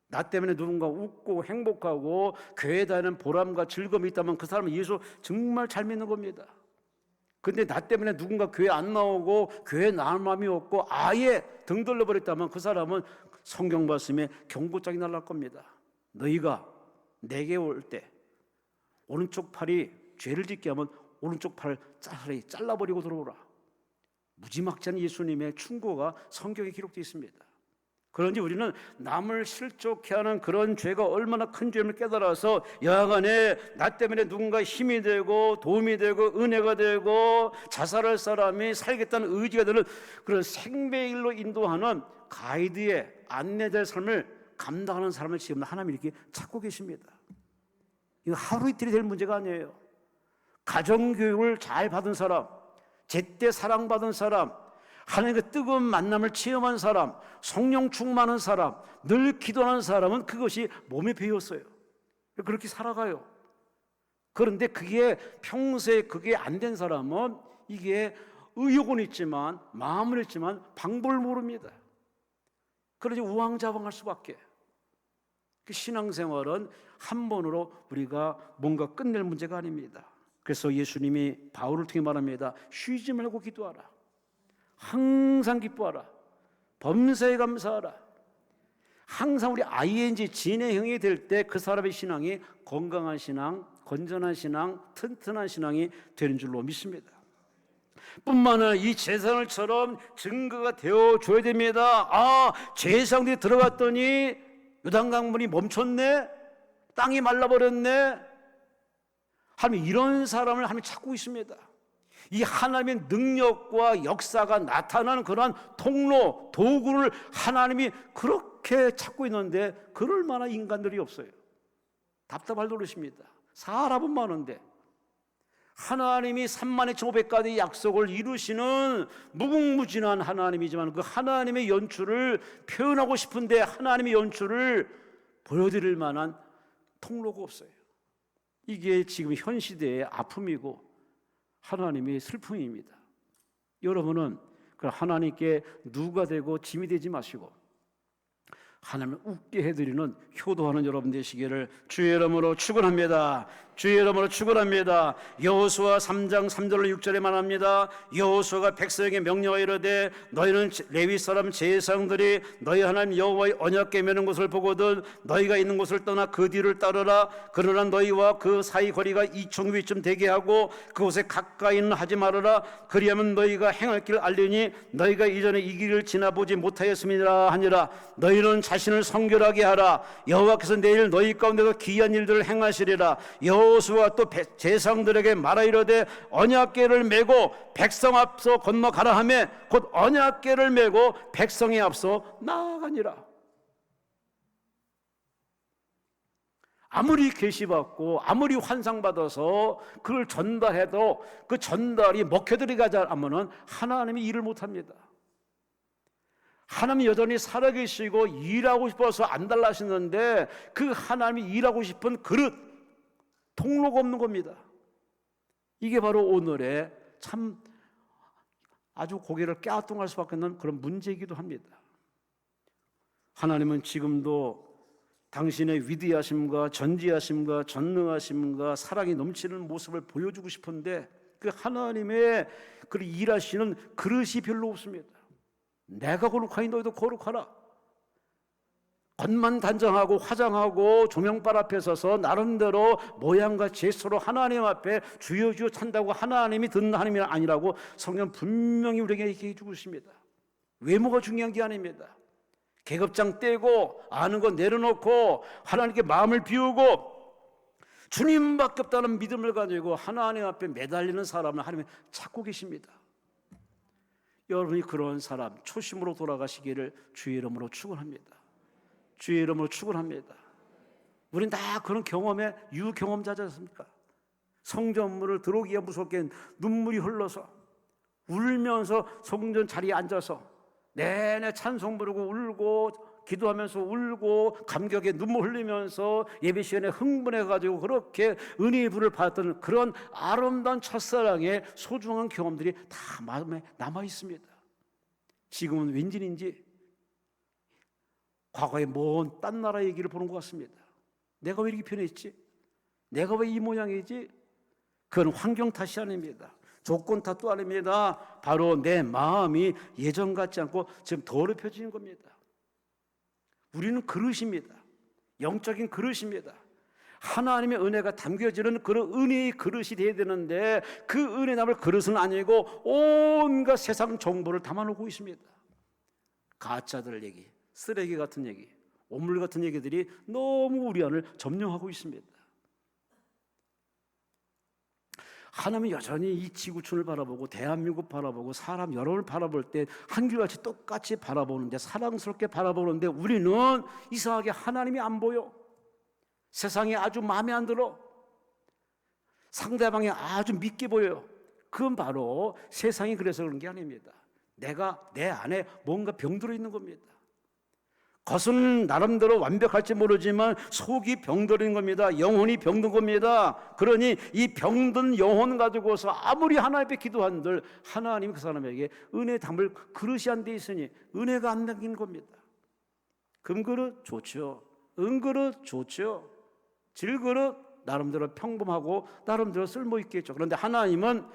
Speaker 1: 나 때문에 누군가 웃고 행복하고 교회 다니는 보람과 즐거움이 있다면 그 사람은 예수 정말 잘 믿는 겁니다. 근데 나 때문에 누군가 교회 안 나오고 교회 나올 마음이 없고 아예 등 돌려버렸다면 그 사람은 성경 말씀에 경고장이 날아갈 겁니다. 너희가 내게 올 때 오른쪽 팔이 죄를 짓게 하면 오른쪽 팔을 차라리 잘라버리고 들어오라. 무지막지한 예수님의 충고가 성경에 기록되어 있습니다. 그런지 우리는 남을 실족해 하는 그런 죄가 얼마나 큰 죄임을 깨달아서 여하간에 나 때문에 누군가 힘이 되고 도움이 되고 은혜가 되고 자살할 사람이 살겠다는 의지가 되는 그런 생명의 일로 인도하는 가이드의 안내자의 삶을 감당하는 사람을 지금 하나님이 이렇게 찾고 계십니다. 이거 하루 이틀이 될 문제가 아니에요. 가정교육을 잘 받은 사람, 제때 사랑받은 사람, 하나님의 뜨거운 만남을 체험한 사람, 성령 충만한 사람, 늘 기도하는 사람은 그것이 몸에 배었어요. 그렇게 살아가요. 그런데 그게 평소에 그게 안 된 사람은 이게 의욕은 있지만 마음은 있지만 방법을 모릅니다. 그러니 우왕좌왕할 수밖에. 그 신앙생활은 한 번으로 우리가 뭔가 끝낼 문제가 아닙니다. 그래서 예수님이 바울을 통해 말합니다. 쉬지 말고 기도하라. 항상 기뻐하라. 범사에 감사하라. 항상 우리 ing 진행형이 될 때 그 사람의 신앙이 건강한 신앙, 건전한 신앙, 튼튼한 신앙이 되는 줄로 믿습니다. 뿐만 아니라 이 제사장처럼 증거가 되어줘야 됩니다. 제사장들이 들어갔더니 요단강물이 멈췄네, 땅이 말라버렸네 하면 이런 사람을 하나님 찾고 있습니다. 이 하나님의 능력과 역사가 나타나는 그러한 통로, 도구를 하나님이 그렇게 찾고 있는데 그럴 만한 인간들이 없어요. 답답할 노릇입니다. 사람은 많은데 하나님이 32,500가지 약속을 이루시는 무궁무진한 하나님이지만 그 하나님의 연출을 표현하고 싶은데 하나님의 연출을 보여드릴 만한 통로가 없어요. 이게 지금 현 시대의 아픔이고 하나님의 슬픔입니다. 여러분은 하나님께 누가 되고 짐이 되지 마시고 하나님을 웃게 해드리는 효도하는 여러분 되시기를 주의 이름으로 축원합니다. 주의 이름으로 축원합니다. 여호수아 3장 3절로 6절에 말합니다. 여호수아가 백성에게 명령하여 이르되 너희는 레위 사람 제사장들이 너희 하나님 여호와의 언약궤 매는 곳을 보거든 너희가 있는 곳을 떠나 그 뒤를 따르라. 그러나 너희와 그 사이 거리가 2,000규빗쯤 되게 하고 그곳에 가까이는 하지 말아라. 그리하면 너희가 행할 길을 알리니 너희가 이전에 이 길을 지나보지 못하였음이라 하니라. 너희는 자신을 성결하게 하라. 여호와께서 내일 너희 가운데서 기이한 일들을 행하시리라. 여호수아 또 제사장들에게 말하 이르되 언약궤를 메고 백성 앞서 건너가라 하며 곧 언약궤를 메고 백성의 앞서 나아가니라. 아무리 계시받고 아무리 환상받아서 그걸 전달해도 그 전달이 먹혀들어가지 않으면 하나님이 일을 못합니다. 하나님이 여전히 살아계시고 일하고 싶어서 안 달라시는데 그 하나님이 일하고 싶은 그릇, 통로가 없는 겁니다. 이게 바로 오늘의 참 아주 고개를 깨우뚱할 수밖에 없는 그런 문제이기도 합니다. 하나님은 지금도 당신의 위대하심과 전지하심과 전능하심과 사랑이 넘치는 모습을 보여주고 싶은데 그 하나님의 그 일하시는 그릇이 별로 없습니다. 내가 거룩하니 너희도 거룩하라. 겉만 단정하고 화장하고 조명발 앞에 서서 나름대로 모양과 제스처로 하나님 앞에 주여 주여 찬다고 하나님이 듣는 하나님이 아니라고 성경 분명히 우리에게 얘기해 주고 있습니다. 외모가 중요한 게 아닙니다. 계급장 떼고 아는 거 내려놓고 하나님께 마음을 비우고 주님밖에 없다는 믿음을 가지고 하나님 앞에 매달리는 사람을 하나님이 찾고 계십니다. 여러분이 그런 사람 초심으로 돌아가시기를 주의 이름으로 축원합니다. 주의 이름으로 축원합니다. 우리는 다 그런 경험에 유경험자지 않습니까? 성전문을 들어오기가 무섭게 눈물이 흘러서 울면서 성전 자리에 앉아서 내내 찬송 부르고 울고 기도하면서 울고 감격에 눈물 흘리면서 예배 시간에 흥분해가지고 그렇게 은혜의 불을 받았던 그런 아름다운 첫사랑의 소중한 경험들이 다 마음에 남아 있습니다. 지금은 왠지인지 과거의 먼 딴 나라 얘기를 보는 것 같습니다. 내가 왜 이렇게 변했지? 내가 왜 이 모양이지? 그건 환경 탓이 아닙니다. 조건 탓도 아닙니다. 바로 내 마음이 예전 같지 않고 지금 더럽혀지는 겁니다. 우리는 그릇입니다. 영적인 그릇입니다. 하나님의 은혜가 담겨지는 그런 은혜의 그릇이 되어야 되는데 그 은혜 담을 그릇은 아니고 온갖 세상 정보를 담아놓고 있습니다. 가짜들 얘기, 쓰레기 같은 얘기, 오물 같은 얘기들이 너무 우리 안을 점령하고 있습니다. 하나님은 여전히 이 지구촌을 바라보고 대한민국 바라보고 사람 여러분을 바라볼 때 한결같이 똑같이 바라보는데, 사랑스럽게 바라보는데 우리는 이상하게 하나님이 안 보여. 세상이 아주 마음에 안 들어. 상대방이 아주 믿게 보여요. 그건 바로 세상이 그래서 그런 게 아닙니다. 내가 내 안에 뭔가 병들어 있는 겁니다. 겉은 나름대로 완벽할지 모르지만 속이 병들은 겁니다. 영혼이 병든 겁니다. 그러니 이 병든 영혼 가지고서 아무리 하나님 앞에 기도한들 하나님 그 사람에게 은혜 담을 그릇이 안 돼 있으니 은혜가 안 담긴 겁니다. 금그릇 좋죠. 은그릇 좋죠. 질그릇 나름대로 평범하고 나름대로 쓸모있겠죠. 그런데 하나님은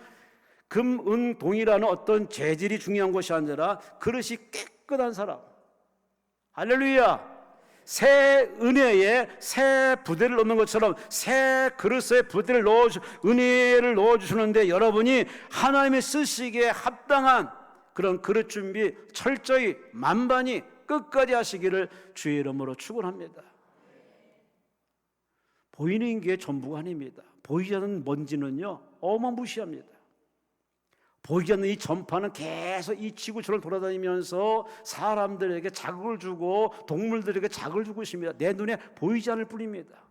Speaker 1: 금, 은, 동이라는 어떤 재질이 중요한 것이 아니라 그릇이 깨끗한 사람, 할렐루야, 새 은혜에 새 부대를 넣는 것처럼 새 그릇에 부대를 은혜를 넣어주시는데, 여러분이 하나님의 쓰시기에 합당한 그런 그릇 준비 철저히 만반히 끝까지 하시기를 주의 이름으로 축원합니다. 보이는 게 전부가 아닙니다. 보이지 않는 먼지는요 어마무시합니다. 보이지 않는 이 전파는 계속 이 지구촌을 돌아다니면서 사람들에게 자극을 주고 동물들에게 자극을 주고 있습니다. 내 눈에 보이지 않을 뿐입니다.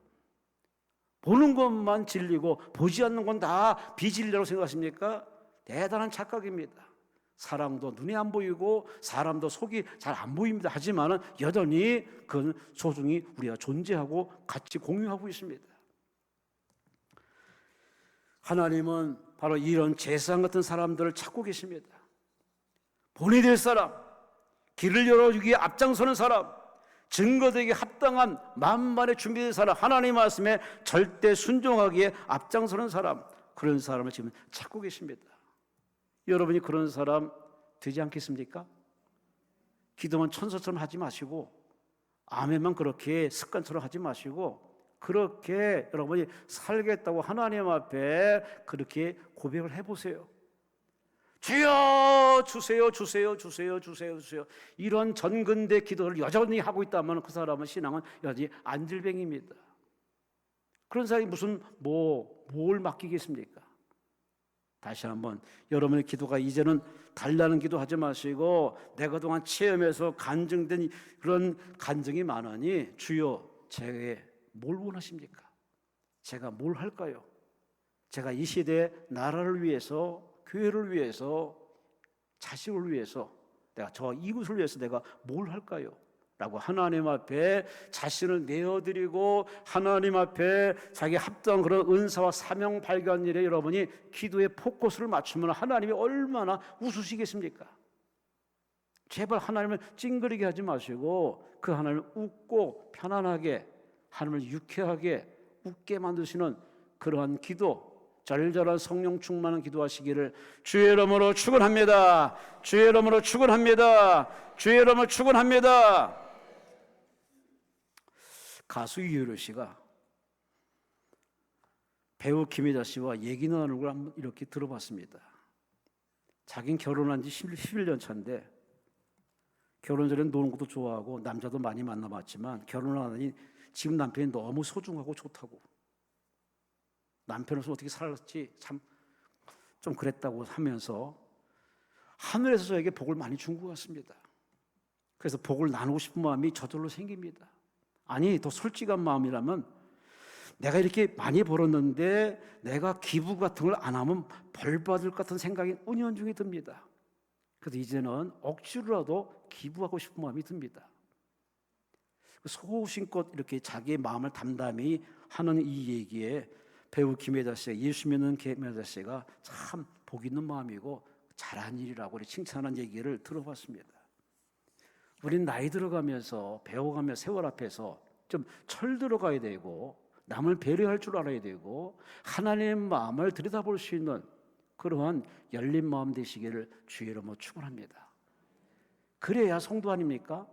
Speaker 1: 보는 것만 진리고 보지 않는 건 다 비진리라고 생각하십니까? 대단한 착각입니다. 사랑도 눈에 안 보이고 사람도 속이 잘 안 보입니다. 하지만 여전히 그건 소중히 우리가 존재하고 같이 공유하고 있습니다. 하나님은 바로 이런 제사장 같은 사람들을 찾고 계십니다. 본이 될 사람, 길을 열어주기에 앞장서는 사람, 증거되기에 합당한 만반의 준비된 사람, 하나님 말씀에 절대 순종하기에 앞장서는 사람, 그런 사람을 지금 찾고 계십니다. 여러분이 그런 사람 되지 않겠습니까? 기도만 천사처럼 하지 마시고 아멘만 그렇게 습관처럼 하지 마시고 그렇게 여러분이 살겠다고 하나님 앞에 그렇게 고백을 해보세요. 주여 주세요 주세요 주세요 주세요 주세요. 이런 전근대 기도를 여전히 하고 있다면 그 사람은 신앙은 여전히 안질뱅입니다. 그런 사람이 무슨 뭘 맡기겠습니까? 다시 한번 여러분의 기도가 이제는 달라는 기도하지 마시고 내가 그동안 체험해서 간증된 그런 간증이 많으니 주여 제게 뭘 원하십니까? 제가 뭘 할까요? 제가 이 시대에 나라를 위해서, 교회를 위해서, 자식을 위해서, 내가 저 이웃을 위해서 내가 뭘 할까요? 라고 하나님 앞에 자신을 내어드리고 하나님 앞에 자기 합당한 그런 은사와 사명 발견 일에 여러분이 기도의 포커스를 맞추면 하나님이 얼마나 웃으시겠습니까? 제발 하나님을 찡그리게 하지 마시고 그 하나님을 웃고 편안하게, 하나님을 유쾌하게 웃게 만드시는 그러한 기도, 절절한 성령 충만한 기도하시기를 주의 이름으로 축원합니다. 주의 이름으로 축원합니다. 주의 이름으로 축원합니다. 가수 이효리 씨가 배우 김혜자 씨와 얘기 나누는 걸 한번 이렇게 들어봤습니다. 자긴 결혼한 지 11년 차인데 결혼 전에 노는 것도 좋아하고 남자도 많이 만나봤지만 결혼하니 지금 남편이 너무 소중하고 좋다고, 남편으로서 어떻게 살았지 참 좀 그랬다고 하면서 하늘에서 저에게 복을 많이 준 것 같습니다. 그래서 복을 나누고 싶은 마음이 저절로 생깁니다. 아니 더 솔직한 마음이라면 내가 이렇게 많이 벌었는데 내가 기부 같은 걸 안 하면 벌 받을 것 같은 생각이 은연중에 듭니다. 그래서 이제는 억지로라도 기부하고 싶은 마음이 듭니다. 소신껏 이렇게 자기의 마음을 담담히 하는 이 얘기에 배우 김혜자 씨가, 예수 믿는 김혜자 씨가 참 복 있는 마음이고 잘한 일이라고 칭찬한 얘기를 들어봤습니다. 우린 나이 들어가면서 배워가며 세월 앞에서 좀 철 들어가야 되고 남을 배려할 줄 알아야 되고 하나님의 마음을 들여다볼 수 있는 그러한 열린 마음 되시기를 주의 이름으로 축원합니다. 그래야 성도 아닙니까?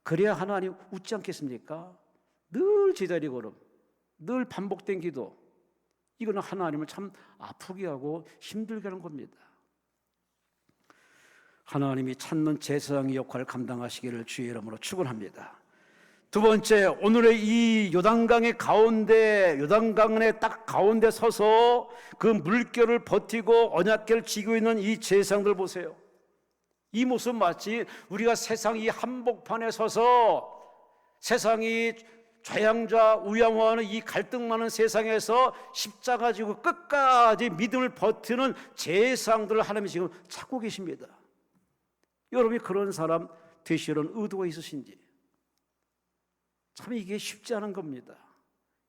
Speaker 1: 그래야 하나님 웃지 않겠습니까? 늘 제자리 걸음, 늘 반복된 기도, 이거는 하나님을 참 아프게 하고 힘들게 하는 겁니다. 하나님이 찾는 제사장의 역할을 감당하시기를 주의 이름으로 축원합니다. 두 번째, 오늘의 이 요단강의 가운데, 요단강의 딱 가운데 서서 그 물결을 버티고 언약궤를 쥐고 있는 이 제사장들 보세요. 이 모습 마치 우리가 세상 이 한복판에 서서 세상이 좌양좌 우양화하는 이 갈등 많은 세상에서 십자가 지고 끝까지 믿음을 버티는 제사장들을 하나님이 지금 찾고 계십니다. 여러분이 그런 사람 되시려는 의도가 있으신지, 참 이게 쉽지 않은 겁니다.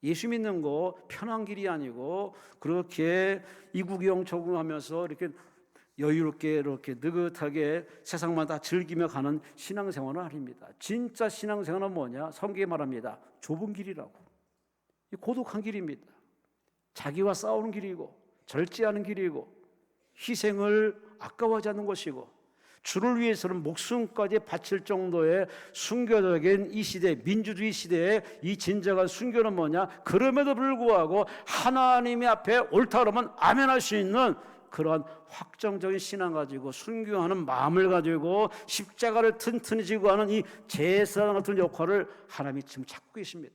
Speaker 1: 예수 믿는 거 편한 길이 아니고 그렇게 이구경 적응하면서 이렇게 여유롭게 이렇게 느긋하게 세상만 다 즐기며 가는 신앙생활은 아닙니다. 진짜 신앙생활은 뭐냐? 성경이 말합니다. 좁은 길이라고. 고독한 길입니다. 자기와 싸우는 길이고 절제하는 길이고 희생을 아까워하지 않는 것이고 주를 위해서는 목숨까지 바칠 정도의 순교적인 이 시대, 민주주의 시대의 이 진정한 순교는 뭐냐? 그럼에도 불구하고 하나님의 앞에 옳다 그러면 아멘할 수 있는 그러한 확정적인 신앙 가지고 순교하는 마음을 가지고 십자가를 튼튼히 지고 하는 이 제사장 같은 역할을 하나님이 지금 찾고 계십니다.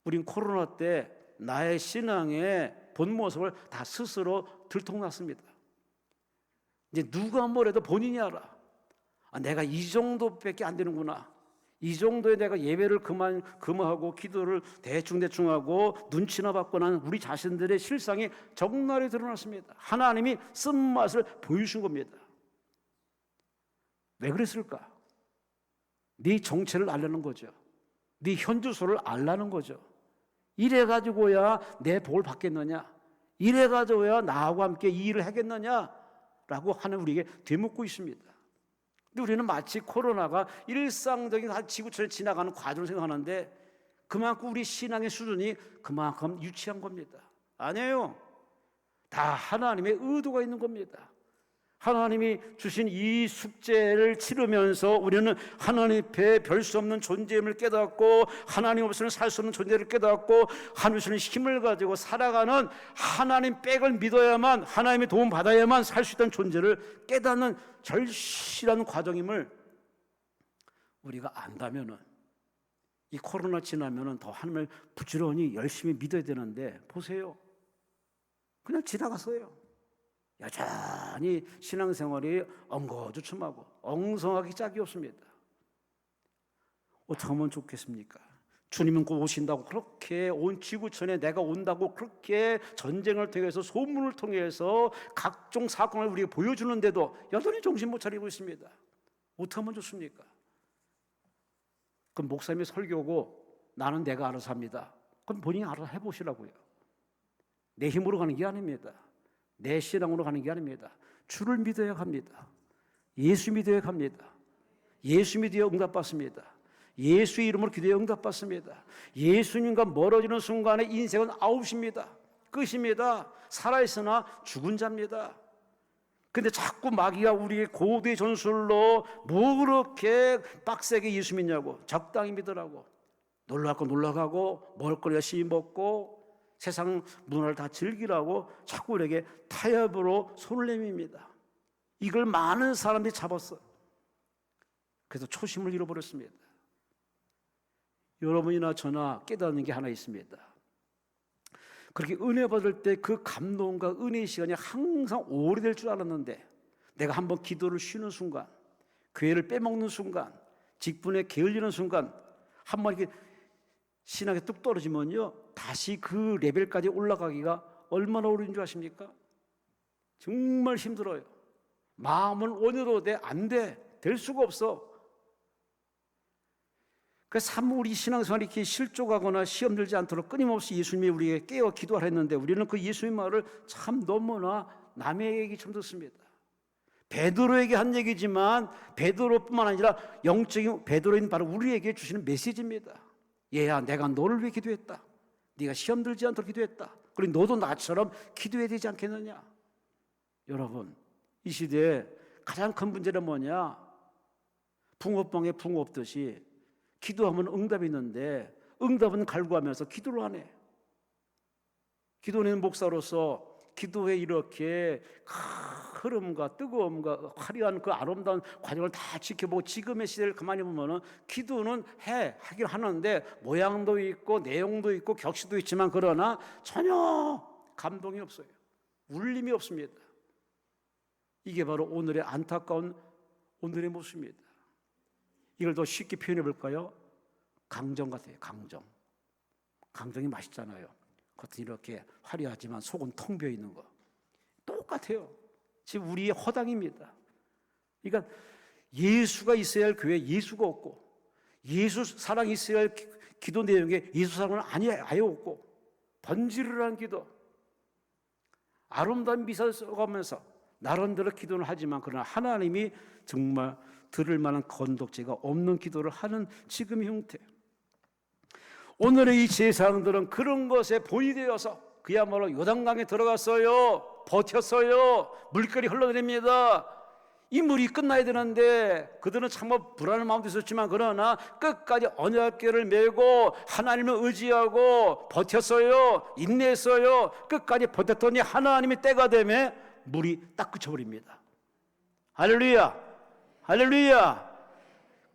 Speaker 1: 우린 코로나 때 나의 신앙의 본 모습을 다 스스로 들통났습니다. 이제 누가 뭐래도 본인이 알아. 내가 이 정도밖에 안 되는구나. 이 정도에 내가 예배를 금하고 기도를 대충 하고 눈치나 받고 나는 우리 자신들의 실상이 적나라하게 드러났습니다. 하나님이 쓴맛을 보여주신 겁니다. 왜 그랬을까? 네 정체를 알려는 거죠. 네 현주소를 알라는 거죠. 이래가지고야 내 복을 받겠느냐? 이래가지고야 나하고 함께 이 일을 하겠느냐? 라고 하는 우리에게 되묻고 있습니다. 근데 우리는 마치 코로나가 일상적인 지구촌에 지나가는 과정을 생각하는데 그만큼 우리 신앙의 수준이 그만큼 유치한 겁니다. 아니에요. 다 하나님의 의도가 있는 겁니다. 하나님이 주신 이 숙제를 치르면서 우리는 하나님 앞에 별 수 없는 존재임을 깨닫고 하나님 없이는 살 수 없는 존재를 깨닫고 하나님 주시는 힘을 가지고 살아가는 하나님 백을 믿어야만 하나님의 도움 받아야만 살 수 있다는 존재를 깨닫는 절실한 과정임을 우리가 안다면은 이 코로나 지나면은 더 하나님을 부지런히 열심히 믿어야 되는데 보세요. 그냥 지나갔어요. 여전히 신앙생활이 엉거주춤하고 엉성하기 짝이 없습니다. 어떻게 하면 좋겠습니까? 주님은 곧 오신다고 그렇게 온 지구촌에 내가 온다고 그렇게 전쟁을 통해서 소문을 통해서 각종 사건을 우리가 보여주는데도 여전히 정신 못 차리고 있습니다. 어떻게 하면 좋습니까? 그럼 목사님의 설교고 나는 내가 알아서 합니다. 그럼 본인이 알아서 해보시라고요. 내 힘으로 가는 게 아닙니다. 내 신앙으로 가는 게 아닙니다. 주를 믿어야 합니다. 예수 믿어야 합니다. 예수 믿어야 응답받습니다. 예수 이름으로 기도해 응답받습니다. 예수님과 멀어지는 순간에 인생은 아웃입니다. 끝입니다. 살아있으나 죽은 자입니다. 근데 자꾸 마귀가 우리의 고대 전술로 뭐 그렇게 빡세게 예수 믿냐고, 적당히 믿으라고, 놀러갈 거 놀러가고 먹을 거 열심히 먹고 세상 문화를 다 즐기라고 자꾸 우리에게 타협으로 손을 내밉니다. 이걸 많은 사람들이 잡았어요. 그래서 초심을 잃어버렸습니다. 여러분이나 저나 깨닫는 게 하나 있습니다. 그렇게 은혜 받을 때 그 감동과 은혜의 시간이 항상 오래될 줄 알았는데 내가 한번 기도를 쉬는 순간, 교회를 빼먹는 순간, 직분에 게을리는 순간 한번 이렇게 신앙에 뚝 떨어지면요 다시 그 레벨까지 올라가기가 얼마나 어려운 줄 아십니까? 정말 힘들어요. 마음은 원으로 돼, 안 돼, 될 수가 없어. 그래서 우리 신앙생활이 이렇게 실족하거나 시험 들지 않도록 끊임없이 예수님이 우리에게 깨어 기도하라 했는데 우리는 그 예수님 말을 참 너무나 남의 얘기처럼 듣습니다. 베드로에게 한 얘기지만 베드로뿐만 아니라 영적인 베드로인 바로 우리에게 주시는 메시지입니다. 얘야, 내가 너를 위해 기도했다. 네가 시험 들지 않도록 기도했다. 그리고 너도 나처럼 기도해야 되지 않겠느냐. 여러분, 이 시대에 가장 큰 문제는 뭐냐? 붕어빵에 붕어 없듯이 기도하면 응답이 있는데 응답은 갈구하면서 기도를 안 해. 기도하는 목사로서 기도에 이렇게 흐름과 뜨거움과 화려한 그 아름다운 과정을 다 지켜보고 지금의 시대를 가만히 보면은 기도는 하긴 하는데 모양도 있고 내용도 있고 격식도 있지만 그러나 전혀 감동이 없어요. 울림이 없습니다. 이게 바로 오늘의 안타까운 오늘의 모습입니다. 이걸 더 쉽게 표현해 볼까요? 강정 같아요. 강정이 맛있잖아요. 겉은 이렇게 화려하지만 속은 텅 비어 있는 거 똑같아요. 지금 우리의 허당입니다. 그러니까 예수가 있어야 할 교회에 예수가 없고, 예수 사랑이 있어야 할 기도 내용에 예수 사랑은 아예 없고, 번지르르한 기도, 아름다운 미사를 써가면서 나름대로 기도는 하지만 그러나 하나님이 정말 들을 만한 건덕지가 없는 기도를 하는 지금의 형태. 오늘의 이 제사장들은 그런 것에 본이 되어서 그야말로 요단강에 들어갔어요. 버텼어요. 물결이 흘러내립니다. 이 물이 끝나야 되는데 그들은 참으로 불안한 마음도 있었지만 그러나 끝까지 언약궤를 메고 하나님을 의지하고 버텼어요. 인내했어요. 끝까지 버텼더니 하나님이 때가 되면 물이 딱 그쳐버립니다. 할렐루야, 할렐루야.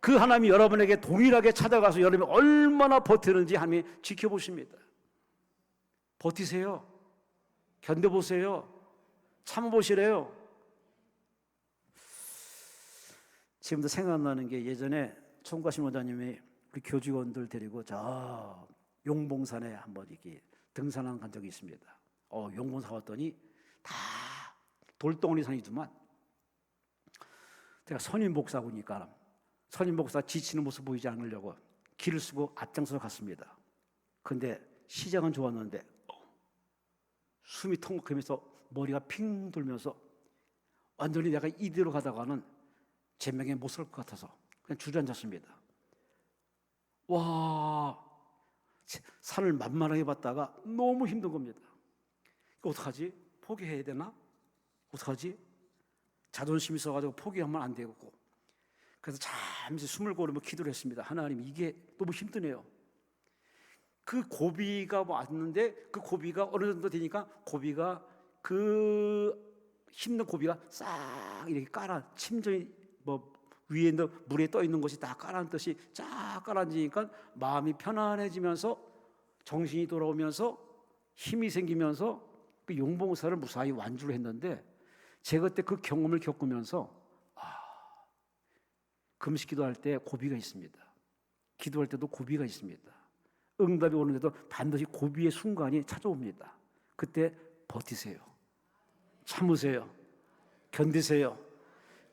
Speaker 1: 그 하나님이 여러분에게 동일하게 찾아가서 여러분이 얼마나 버티는지 하나님이 지켜보십니다. 버티세요. 견뎌보세요. 참아보시래요. 지금도 생각나는 게 예전에 총괄신 원장님이 우리 교직원들 데리고 저 용봉산에 한번 이렇게 등산한 간 적이 있습니다. 용봉산 왔더니 다 돌덩어리 산이더만. 제가 선임 목사고니까 선임 목사 지치는 모습 보이지 않으려고 길을 쓰고 앞장서서 갔습니다. 그런데 시작은 좋았는데 숨이 턱 막히면서 머리가 핑 돌면서 완전히 내가 이대로 가다가는 제 명에 못 설 것 같아서 그냥 주저앉았습니다. 와, 산을 만만하게 봤다가 너무 힘든 겁니다. 어떡하지? 포기해야 되나? 어떡하지? 자존심이 있어가지고 포기하면 안 되고, 그래서 잠시 숨을 고르며 기도를 했습니다. 하나님, 이게 너무 힘드네요. 그 고비가 왔는데 그 고비가 어느 정도 되니까 고비가 그 힘든 고비가 싹 이렇게 침전이 위에 있는 물에 떠 있는 것이 다 가라앉듯이 쫙 가라앉으니까 마음이 편안해지면서 정신이 돌아오면서 힘이 생기면서 그 용봉사를 무사히 완주를 했는데, 제가 그때 그 경험을 겪으면서 금식 기도할 때 고비가 있습니다. 기도할 때도 고비가 있습니다. 응답이 오는데도 반드시 고비의 순간이 찾아옵니다. 그때 버티세요. 참으세요. 견디세요.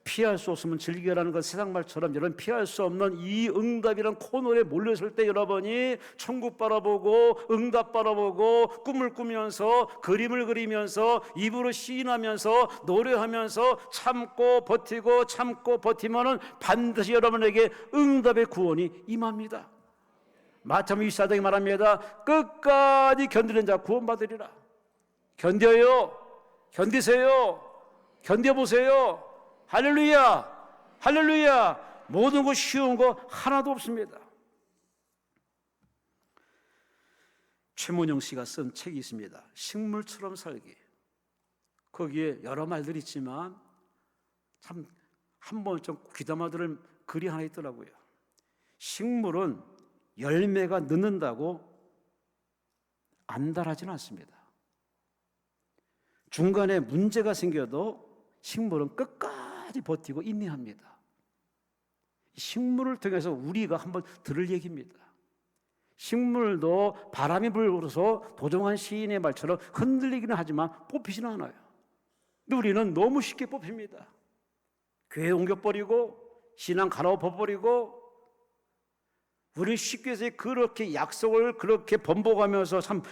Speaker 1: 피할 수 없으면 즐겨라는 건 세상 말처럼 여러분 피할 수 없는 이 응답이란 코너에 몰렸을 때 여러분이 천국 바라보고 응답 바라보고 꿈을 꾸면서 그림을 그리면서 입으로 시인하면서 노래하면서 참고 버티면은 반드시 여러분에게 응답의 구원이 임합니다. 마태복음 24장에 말합니다. 끝까지 견디는 자 구원받으리라. 견뎌요. 견디세요. 견뎌보세요. 할렐루야, 할렐루야. 모든 거 쉬운 거 하나도 없습니다. 최문영 씨가 쓴 책이 있습니다. 식물처럼 살기. 거기에 여러 말들이 있지만 참 한 번 좀 귀담아 들을 글이 하나 있더라고요. 식물은 열매가 늦는다고 안달하지는 않습니다. 중간에 문제가 생겨도 식물은 끝까지 버티고 인내합니다. 식물을 통해서 우리가 한번 들을 얘기입니다. 식물도 바람이 불어서 도종환 시인의 말처럼 흔들리기는 하지만 뽑히지는 않아요. 근데 우리는 너무 쉽게 뽑힙니다. 교회 옮겨버리고 신앙 갈아엎어버리고 우리 쉽게 해서 그렇게 약속을 그렇게 번복하면서 참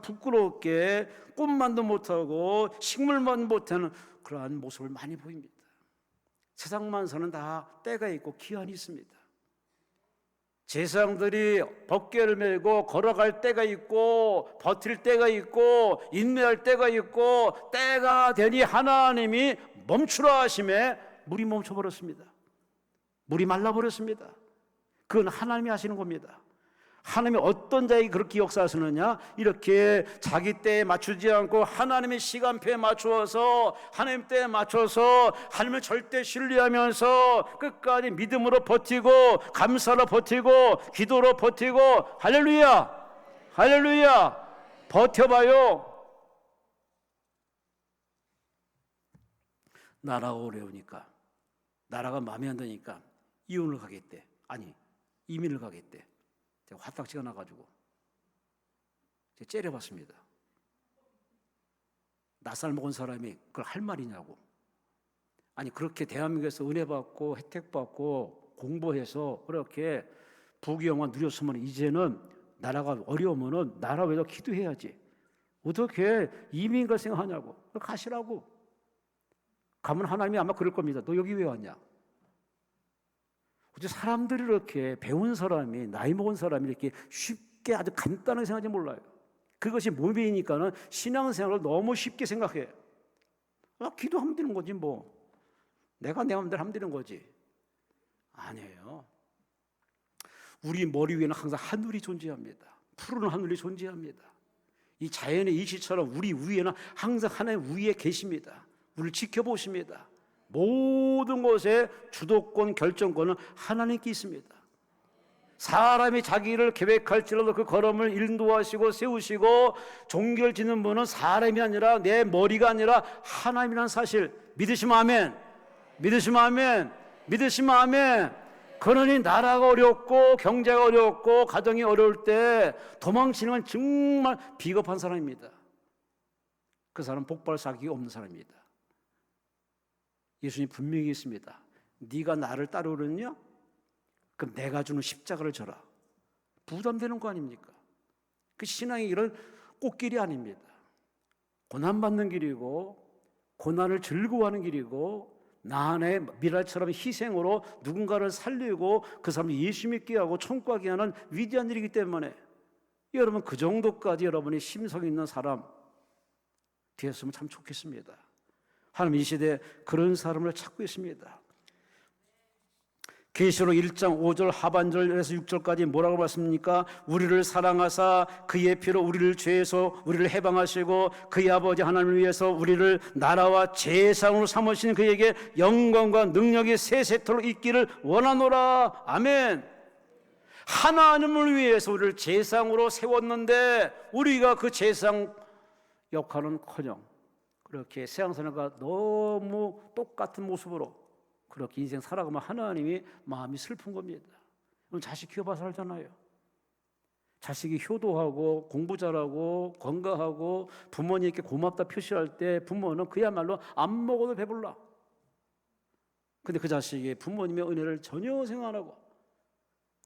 Speaker 1: 부끄럽게 꿈만도 못하고 식물만 못하는 그러한 모습을 많이 보입니다. 세상만서는 다 때가 있고 기한이 있습니다. 제사장들이 법궤를 메고 걸어갈 때가 있고 버틸 때가 있고 인내할 때가 있고 때가 되니 하나님이 멈추라 하심에 물이 멈춰버렸습니다. 물이 말라버렸습니다. 그건 하나님이 하시는 겁니다. 하나님이 어떤 자에게 그렇게 역사하시느냐? 이렇게 자기 때에 맞추지 않고 하나님의 시간표에 맞추어서 하나님 때에 맞춰서 하나님을 절대 신뢰하면서 끝까지 믿음으로 버티고 감사로 버티고 기도로 버티고 할렐루야! 할렐루야! 버텨봐요. 나라가 어려우니까, 나라가 마음에 안 드니까 이혼을 가겠대. 아니, 이민을 가겠대. 제가 화딱지가 나가지고 제가 째려봤습니다. 낯살 먹은 사람이 그걸 할 말이냐고. 아니, 그렇게 대한민국에서 은혜 받고 혜택 받고 공부해서 그렇게 부귀영화 누렸으면 이제는 나라가 어려우면은 나라 외에도 기도해야지. 어떻게 이민 갈 생각하냐고. 가시라고. 가면 하나님이 아마 그럴 겁니다. 너 여기 왜 왔냐? 어째 사람들이 이렇게 배운 사람이, 나이 먹은 사람이 이렇게 쉽게 아주 간단하게 생각하지 몰라요. 그것이 몸이니까는 신앙생활을 너무 쉽게 생각해. 기도하면 되는 거지 뭐. 내가 내 마음대로 하면 되는 거지. 아니에요. 우리 머리 위에는 항상 하늘이 존재합니다. 푸른 하늘이 존재합니다. 이 자연의 이치처럼 우리 위에는 항상 하나님 위에 계십니다. 우리를 지켜보십니다. 모든 것에 주도권, 결정권은 하나님께 있습니다. 사람이 자기를 계획할지라도 그 걸음을 인도하시고 세우시고 종결 짓는 분은 사람이 아니라 내 머리가 아니라 하나님이라는 사실 믿으시면 아멘. 믿으시면 아멘. 믿으시면 아멘. 그러니 나라가 어렵고 경제가 어렵고 가정이 어려울 때 도망치는 건 정말 비겁한 사람입니다. 그 사람은 복발사기가 없는 사람입니다. 예수님 분명히 있습니다. 네가 나를 따르느냐? 그럼 내가 주는 십자가를 져라. 부담되는 거 아닙니까? 그 신앙이 이런 꽃길이 아닙니다. 고난받는 길이고 고난을 즐거워하는 길이고 나 안에 미랄처럼 희생으로 누군가를 살리고 그 사람을 예수 믿게 하고 천국 가게 하는 위대한 일이기 때문에 여러분 그 정도까지 여러분이 심성 있는 사람 되었으면 참 좋겠습니다. 하나님 이 시대에 그런 사람을 찾고 있습니다. 계시록 1장 5절 하반절에서 6절까지 뭐라고 말씀입니까? 우리를 사랑하사 그의 피로 우리를 죄에서 우리를 해방하시고 그의 아버지 하나님을 위해서 우리를 나라와 제사장으로 삼으신 그에게 영광과 능력이 세세토록 있기를 원하노라. 아멘. 하나님을 위해서 우리를 제사장으로 세웠는데 우리가 그 제사장 역할은커녕 그렇게 세상 사람과 너무 똑같은 모습으로 그렇게 인생 살아가면 하나님이 마음이 슬픈 겁니다. 자식 키워봐서 알잖아요. 자식이 효도하고 공부 잘하고 건강하고 부모님께 고맙다 표시할 때 부모는 그야말로 안 먹어도 배불러. 근데 그 자식이 부모님의 은혜를 전혀 생각 안 하고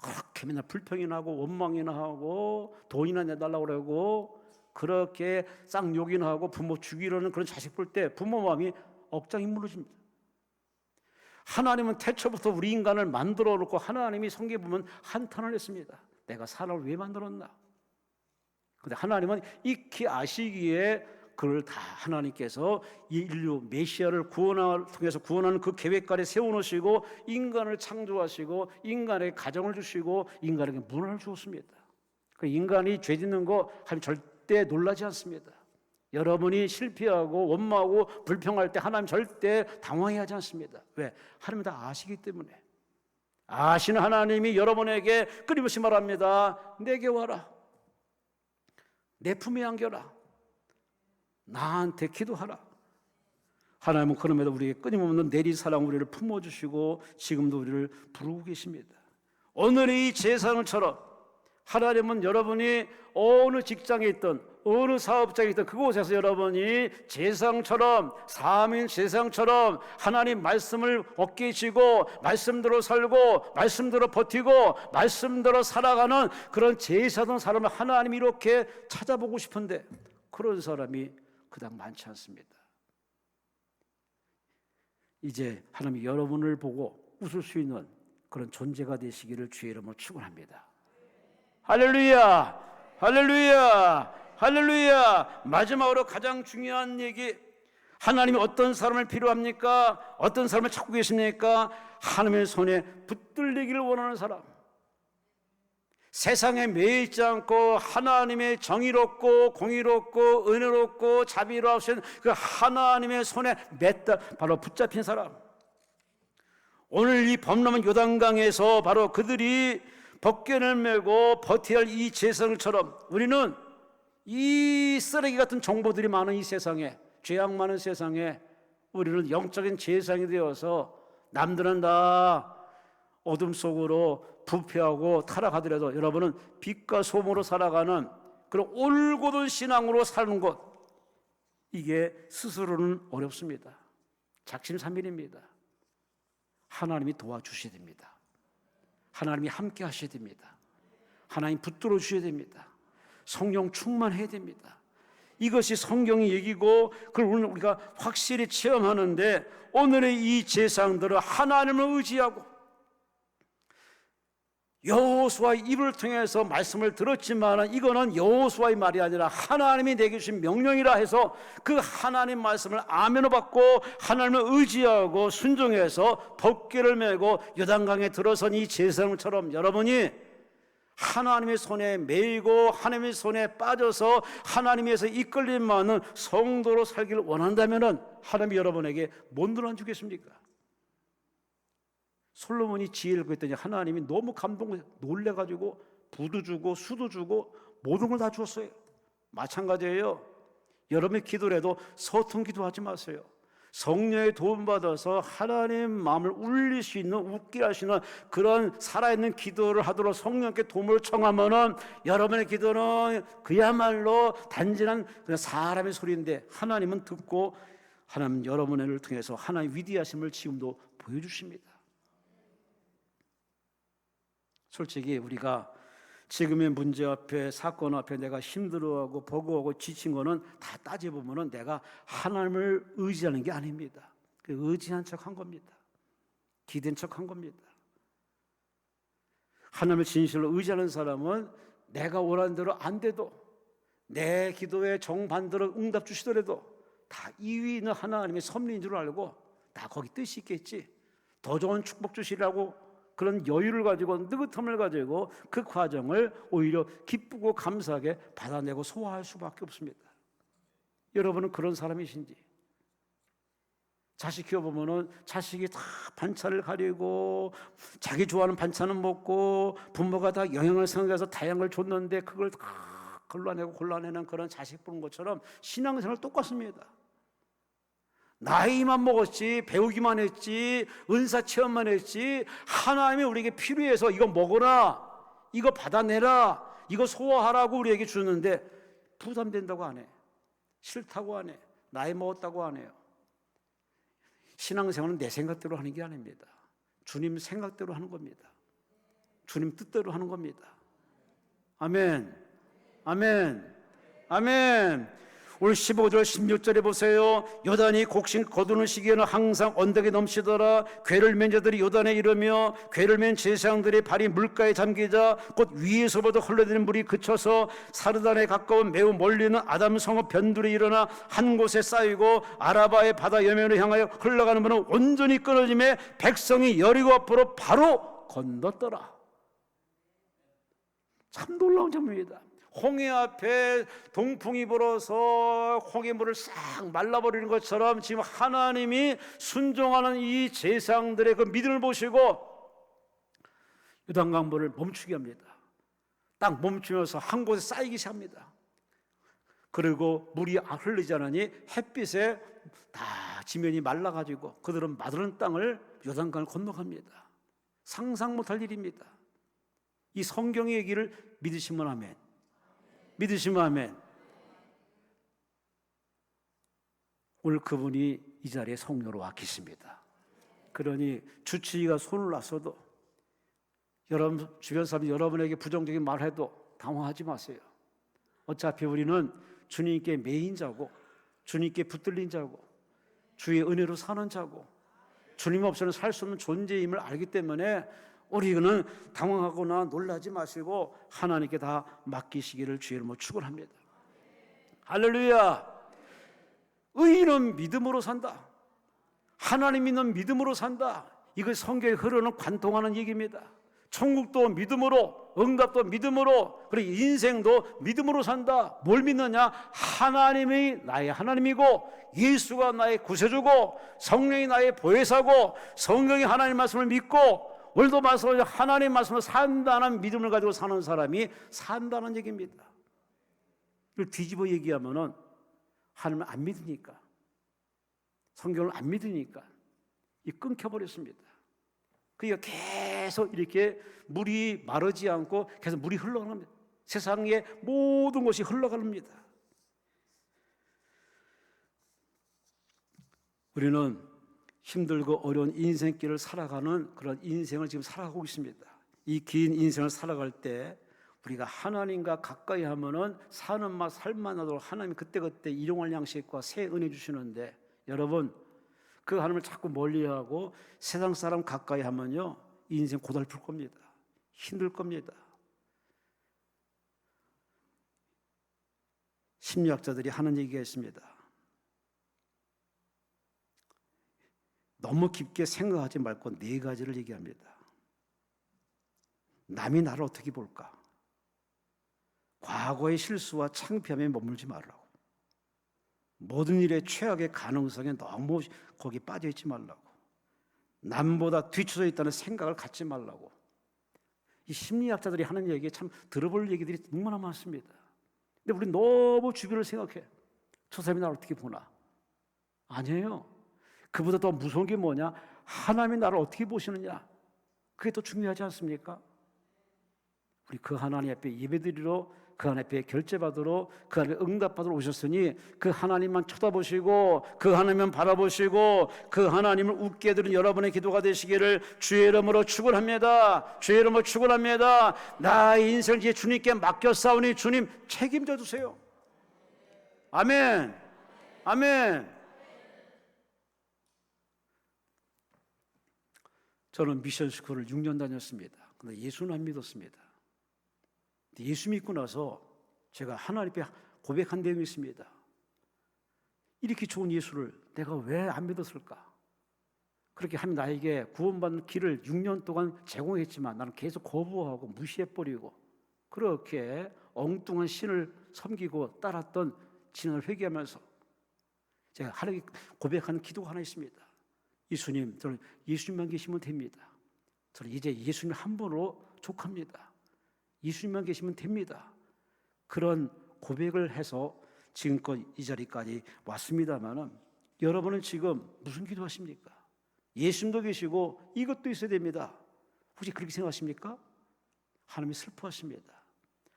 Speaker 1: 그렇게 맨날 불평이나 하고 원망이나 하고 돈이나 내달라고 그러고 그렇게 쌍욕이나 하고 부모 죽이려는 그런 자식 볼 때 부모 마음이 억장이 무너집니다. 하나님은 태초부터 우리 인간을 만들어 놓고 하나님이 성경에 보면 한탄을 했습니다. 내가 사람을 왜 만들었나? 근데 하나님은 익히 아시기에 그걸 다 하나님께서 이 인류 메시아를 통해서 구원하는 그 계획까지 세워놓으시고 인간을 창조하시고 인간에게 가정을 주시고 인간에게 문화를 주었습니다. 그 인간이 죄 짓는 거 하나님 절대 놀라지 않습니다. 여러분이 실패하고 원망하고 불평할 때 하나님 절대 당황해하지 않습니다. 왜? 하나님은 다 아시기 때문에. 아시는 하나님이 여러분에게 끊임없이 말합니다. 내게 와라. 내 품에 안겨라. 나한테 기도하라. 하나님은 그럼에도 우리에게 끊임없는 내리사랑 우리를 품어주시고 지금도 우리를 부르고 계십니다. 오늘의 이 제사장처럼 하나님은 여러분이 어느 직장에 있든 어느 사업장에 있든 그곳에서 여러분이 제사장처럼 사민 제사장처럼 하나님 말씀을 얻게 지고 말씀대로 살고 말씀대로 버티고 말씀대로 살아가는 그런 제사장 사람을 하나님이 이렇게 찾아보고 싶은데 그런 사람이 그닥 많지 않습니다. 이제 하나님이 여러분을 보고 웃을 수 있는 그런 존재가 되시기를 주의 이름으로 축원합니다. 할렐루야! 할렐루야! 할렐루야! 마지막으로 가장 중요한 얘기, 하나님이 어떤 사람을 필요합니까? 어떤 사람을 찾고 계십니까? 하나님의 손에 붙들리기를 원하는 사람, 세상에 매이지 않고 하나님의 정의롭고 공의롭고 은혜롭고 자비로우신 그 하나님의 손에 바로 붙잡힌 사람, 오늘 이 범람한 요단강에서 바로 그들이 법궤를 메고 버텨야 할 이 제사장처럼 우리는 이 쓰레기 같은 정보들이 많은 이 세상에, 죄악 많은 세상에 우리는 영적인 제사장이 되어서 남들은 다 어둠 속으로 부패하고 타락하더라도 여러분은 빛과 소금으로 살아가는 그런 올곧은 신앙으로 사는 것, 이게 스스로는 어렵습니다. 작심삼일입니다. 하나님이 도와주셔야 됩니다. 하나님이 함께 하셔야 됩니다. 하나님 붙들어 주셔야 됩니다. 성령 충만해야 됩니다. 이것이 성경의 얘기고 그걸 오늘 우리가 확실히 체험하는데, 오늘의 이 제사장들은 하나님을 의지하고 여호수아의 입을 통해서 말씀을 들었지만 이거는 여호수아의 말이 아니라 하나님이 내게 주신 명령이라 해서 그 하나님 말씀을 아멘을 받고 하나님을 의지하고 순종해서 법궤를 메고 요단강에 들어선 이 제사장처럼 여러분이 하나님의 손에 매이고 하나님의 손에 빠져서 하나님에서 이끌림 많은 성도로 살기를 원한다면 하나님이 여러분에게 못 놀아주겠습니까? 솔로몬이 지혜를 구했더니 하나님이 너무 놀래가지고 부도 주고 수도 주고 모든 걸 다 주었어요. 마찬가지예요. 여러분이 기도를 해도 서툰 기도하지 마세요. 성령의 도움받아서 하나님 마음을 울릴 수 있는, 웃게 하시는 그런 살아있는 기도를 하도록 성령께 도움을 청하면은 여러분의 기도는 그야말로 단순한 사람의 소리인데 하나님은 듣고 하나님 여러분을 통해서 하나님의 위대하심을 지금도 보여주십니다. 솔직히 우리가 지금의 문제 앞에, 사건 앞에 내가 힘들어하고 버거워하고 지친 거는 다 따져보면 내가 하나님을 의지하는 게 아닙니다. 그 의지한 척한 겁니다. 기댄 척한 겁니다. 하나님을 진실로 의지하는 사람은 내가 원하는 대로 안 돼도, 내 기도에 정반대로 응답 주시더라도 다 이위 있는 하나님의 섭리인 줄 알고 다 거기 뜻이 있겠지, 더 좋은 축복 주시라고 그런 여유를 가지고, 느긋함을 가지고 그 과정을 오히려 기쁘고 감사하게 받아내고 소화할 수밖에 없습니다. 여러분은 그런 사람이신지? 자식 키워보면은 자식이 다 반찬을 가리고 자기 좋아하는 반찬은 먹고 부모가 다 영양을 생각해서 다양한 걸 줬는데 그걸 다 골라내는 그런 자식 보는 것처럼 신앙생활 똑같습니다. 나이만 먹었지, 배우기만 했지, 은사 체험만 했지, 하나님이 우리에게 필요해서 이거 먹어라, 이거 받아내라, 이거 소화하라고 우리에게 주는데 부담된다고 안 해. 싫다고 안 해. 나이 먹었다고 안 해요. 신앙생활은 내 생각대로 하는 게 아닙니다. 주님 생각대로 하는 겁니다. 주님 뜻대로 하는 겁니다. 아멘, 아멘, 아멘. 오늘 15절 16절에 보세요. 요단이 곡식 거두는 시기에는 항상 언덕에 넘치더라. 궤를 맨 자들이 요단에 이르며 궤를 맨 제사장들의 발이 물가에 잠기자 곧 위에서부터 흘러드는 물이 그쳐서 사르단에 가까운 매우 멀리 있는 아담 성읍 변두리에 일어나 한 곳에 쌓이고 아라바의 바다 여면을 향하여 흘러가는 물은 온전히 끊어짐에 백성이 여리고 앞으로 바로 건넜더라. 참 놀라운 장면입니다. 홍해 앞에 동풍이 불어서 홍해물을 싹 말라버리는 것처럼 지금 하나님이 순종하는 이 제사장들의 그 믿음을 보시고 요단강물을 멈추게 합니다. 딱 멈추면서 한 곳에 쌓이기 시작합니다. 그리고 물이 흐르지 않으니 햇빛에 다 지면이 말라가지고 그들은 마르는 땅을 요단강을 건너갑니다. 상상 못할 일입니다. 이 성경의 얘기를 믿으시면 아멘. 믿으시면 아멘. 오늘 그분이 이 자리에 성령으로 와 계십니다. 그러니 주치의가 손을 놨어도 여러분 주변 사람이 여러분에게 부정적인 말을 해도 당황하지 마세요. 어차피 우리는 주님께 매인 자고 주님께 붙들린 자고 주의 은혜로 사는 자고 주님 없이는 살 수 없는 존재임을 알기 때문에 우리는 당황하거나 놀라지 마시고 하나님께 다 맡기시기를 주의 이름으로 축원합니다. 할렐루야. 의인은 믿음으로 산다. 하나님 믿는 믿음으로 산다. 이거 성경에 흐르는 관통하는 얘기입니다. 천국도 믿음으로, 응답도 믿음으로, 그리고 인생도 믿음으로 산다. 뭘 믿느냐? 하나님이 나의 하나님이고 예수가 나의 구세주고 성령이 나의 보혜사고 성경이 하나님 말씀을 믿고 오늘도 말씀을 하나님 말씀을 산다는 믿음을 가지고 사는 사람이 산다는 얘기입니다. 이걸 뒤집어 얘기하면은 하나님을 안 믿으니까, 성경을 안 믿으니까 이 끊겨버렸습니다. 그러니까 계속 이렇게 물이 마르지 않고 계속 물이 흘러갑니다. 세상의 모든 것이 흘러갑니다. 우리는 힘들고 어려운 인생길을 살아가는 그런 인생을 지금 살아가고 있습니다. 이 긴 인생을 살아갈 때 우리가 하나님과 가까이 하면은 사는 맛 살만 나도록 하나님이 그때그때 일용할 양식과 새 은혜 주시는데, 여러분 그 하나님을 자꾸 멀리하고 세상 사람 가까이 하면요 인생 고달플 겁니다. 힘들 겁니다. 심리학자들이 하는 얘기가 있습니다. 너무 깊게 생각하지 말고 4가지를 얘기합니다. 남이 나를 어떻게 볼까? 과거의 실수와 창피함에 머물지 말라고. 모든 일의 최악의 가능성에 너무 거기 빠져 있지 말라고. 남보다 뒤쳐져 있다는 생각을 갖지 말라고. 이 심리학자들이 하는 얘기에 참 들어볼 얘기들이 너무나 많습니다. 근데 우리 너무 주변을 생각해. 저 사람이 나를 어떻게 보나? 아니에요. 그보다 더 무서운 게 뭐냐? 하나님이 나를 어떻게 보시느냐? 그게 더 중요하지 않습니까? 우리 그 하나님 앞에 예배드리러, 그 하나님 앞에 결제받으러, 그 하나님 응답받으러 오셨으니 그 하나님만 쳐다보시고 그 하나님만 바라보시고 그 하나님을 웃게 해드리는 여러분의 기도가 되시기를 주의 이름으로 축원합니다. 주의 이름으로 축원합니다. 나의 인생을 이제 주님께 맡겼사오니 주님 책임져 주세요. 아멘. 아멘. 저는 미션 스쿨을 6년 다녔습니다. 근데 예수는 안 믿었습니다. 예수 믿고 나서 제가 하나님 앞에 고백한 내용이 있습니다. 이렇게 좋은 예수를 내가 왜 안 믿었을까? 그렇게 하면 나에게 구원받는 길을 6년 동안 제공했지만 나는 계속 거부하고 무시해버리고 그렇게 엉뚱한 신을 섬기고 따랐던 진을 회개하면서 제가 하나님께 고백한 기도가 하나 있습니다. 예수님, 저는 예수님만 계시면 됩니다. 저는 이제 예수님 한 분으로 족합니다. 예수님만 계시면 됩니다. 그런 고백을 해서 지금껏 이 자리까지 왔습니다만은 여러분은 지금 무슨 기도하십니까? 예수님도 계시고 이것도 있어야 됩니다. 혹시 그렇게 생각하십니까? 하나님이 슬퍼하십니다.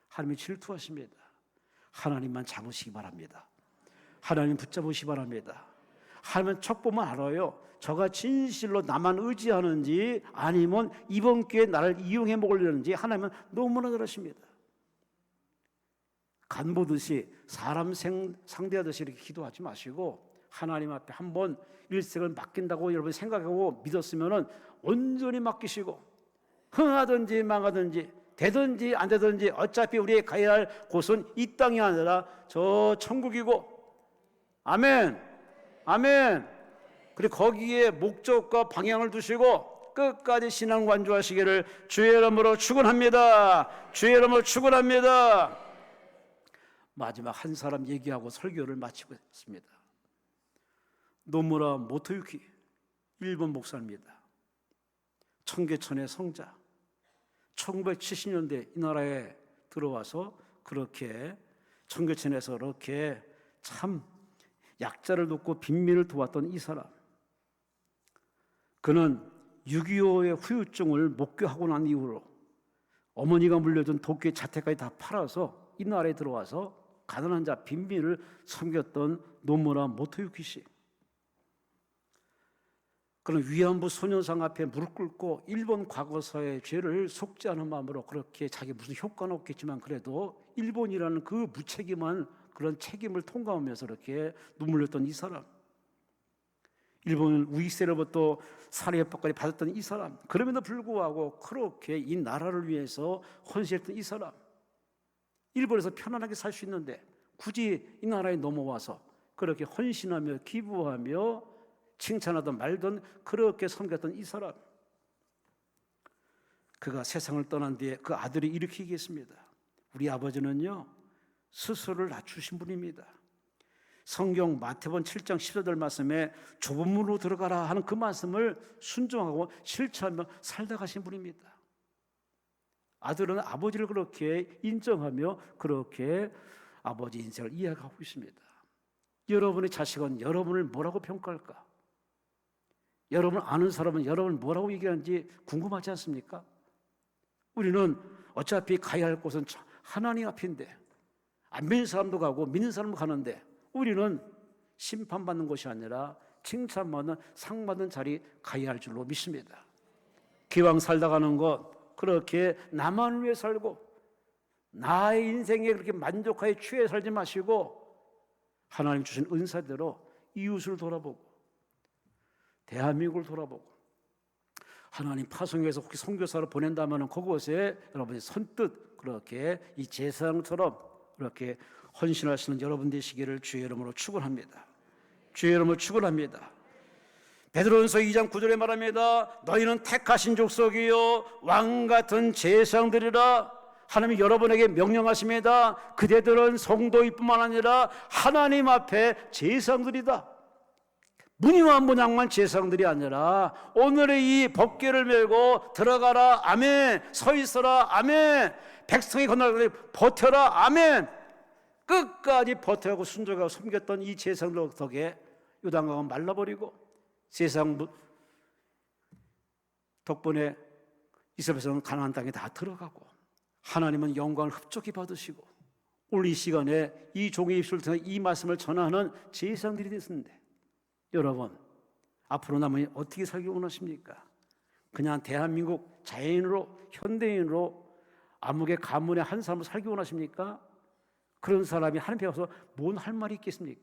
Speaker 1: 하나님이 질투하십니다. 하나님만 잡으시기 바랍니다. 하나님 붙잡으시기 바랍니다. 하나님은 척 보면 알아요. 저가 진실로 나만 의지하는지 아니면 이번 기회에 나를 이용해 먹으려는지 하나님은 너무나 잘하십니다. 간 보듯이 사람 상대하듯이 이렇게 기도하지 마시고 하나님 앞에 한번 일생을 맡긴다고 여러분이 생각하고 믿었으면 온전히 맡기시고 흥하든지 망하든지 되든지 안 되든지 어차피 우리가 가야 할 곳은 이 땅이 아니라 저 천국이고, 아멘. 아멘. 그리고 거기에 목적과 방향을 두시고 끝까지 신앙 완주하시기를 주의 이름으로 축원합니다. 주의 이름으로 축원합니다. 마지막 한 사람 얘기하고 설교를 마치고 있습니다. 노무라 모토유키 일본 목사입니다. 청계천의 성자. 1970년대 이 나라에 들어와서 그렇게 청계천에서 그렇게 참 약자를 돕고 빈민을 도왔던 이 사람. 그는 6.25의 후유증을 목격하고 난 이후로 어머니가 물려준 도쿄의 자택까지 다 팔아서 이 나라에 들어와서 가난한 자 빈민을 섬겼던 노무라 모토유키 씨. 그는 위안부 소년상 앞에 무릎 꿇고 일본 과거사의 죄를 속죄하는 마음으로 그렇게 자기 무슨 효과는 없겠지만 그래도 일본이라는 그 무책임한 그런 책임을 통과하면서 이렇게 눈물 흘렸던 이 사람. 일본 우익세로부터 살해 협박까지 받았던 이 사람. 그럼에도 불구하고 그렇게 이 나라를 위해서 헌신했던 이 사람. 일본에서 편안하게 살 수 있는데 굳이 이 나라에 넘어와서 그렇게 헌신하며 기부하며 칭찬하던 말던 그렇게 섬겼던 이 사람. 그가 세상을 떠난 뒤에 그 아들이 이렇게 얘기했습니다. 우리 아버지는요 스스로를 낮추신 분입니다. 성경 마태복음 7장 14절 말씀에 좁은 문으로 들어가라 하는 그 말씀을 순종하고 실천하며 살다 가신 분입니다. 아들은 아버지를 그렇게 인정하며 그렇게 아버지 인생을 이해하고 있습니다. 여러분의 자식은 여러분을 뭐라고 평가할까? 여러분 아는 사람은 여러분을 뭐라고 얘기하는지 궁금하지 않습니까? 우리는 어차피 가야 할 곳은 하나님 앞인데 안 믿는 사람도 가고 믿는 사람도 가는데 우리는 심판받는 것이 아니라 칭찬받는 상받는 자리 가야 할 줄로 믿습니다. 기왕 살다 가는 것 그렇게 나만 위해 살고 나의 인생에 그렇게 만족하게 취해 살지 마시고 하나님 주신 은사대로 이웃을 돌아보고 대한민국을 돌아보고 하나님 파송에서 혹시 선교사를 보낸다면 그곳에 여러분이 선뜻 그렇게 이 제사장처럼 그렇게 헌신하시는 여러분 되시기를 주의 이름으로 축원합니다. 주의 이름으로 축원합니다. 베드로전서 2장 9절에 말합니다. 너희는 택하신 족속이요 왕 같은 제사장들이라. 하나님이 여러분에게 명령하십니다. 그대들은 성도일 뿐만 아니라 하나님 앞에 제사장들이다. 무늬와 문양만 제사장들이 아니라 오늘의 이 법궤를 메고 들어가라 아멘, 서 있어라 아멘, 백성이 건너갈 때 버텨라 아멘, 끝까지 버텨가고 순종하고 섬겼던 이 제사장들 덕에 요단강은 말라버리고 세상 덕분에 이스라엘 백성은 가나안 땅에 다 들어가고 하나님은 영광을 흡족히 받으시고 오늘 이 시간에 이 종의 입술을 통해 이 말씀을 전하는 제사장들이 됐는데 여러분 앞으로 남은 어떻게 살기 원하십니까? 그냥 대한민국 자연인으로 현대인으로 암흑의 가문의 한 사람으로 살기 원하십니까? 그런 사람이 하나님 앞에 가서 뭔 할 말이 있겠습니까?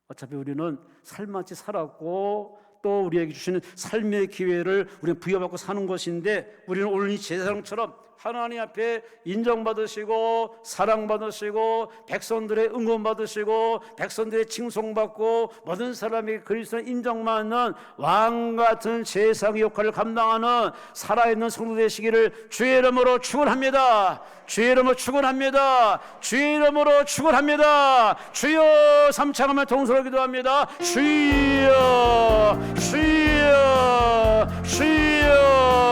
Speaker 1: 어차피 우리는 살만치 살았고 또 우리에게 주시는 삶의 기회를 우리는 부여받고 사는 것인데 우리는 오늘 이 제사장처럼 하나님 앞에 인정받으시고 사랑받으시고 백성들의 응원받으시고 백성들의 칭송받고 모든 사람에게 그리스도의 인정받는 왕같은 제사장의 역할을 감당하는 살아있는 성도 되시기를 주의 이름으로 축원합니다. 주의 이름으로 축원합니다. 주의 이름으로 축원합니다. 주여 삼창하며 동서로 기도합니다. 주여 주여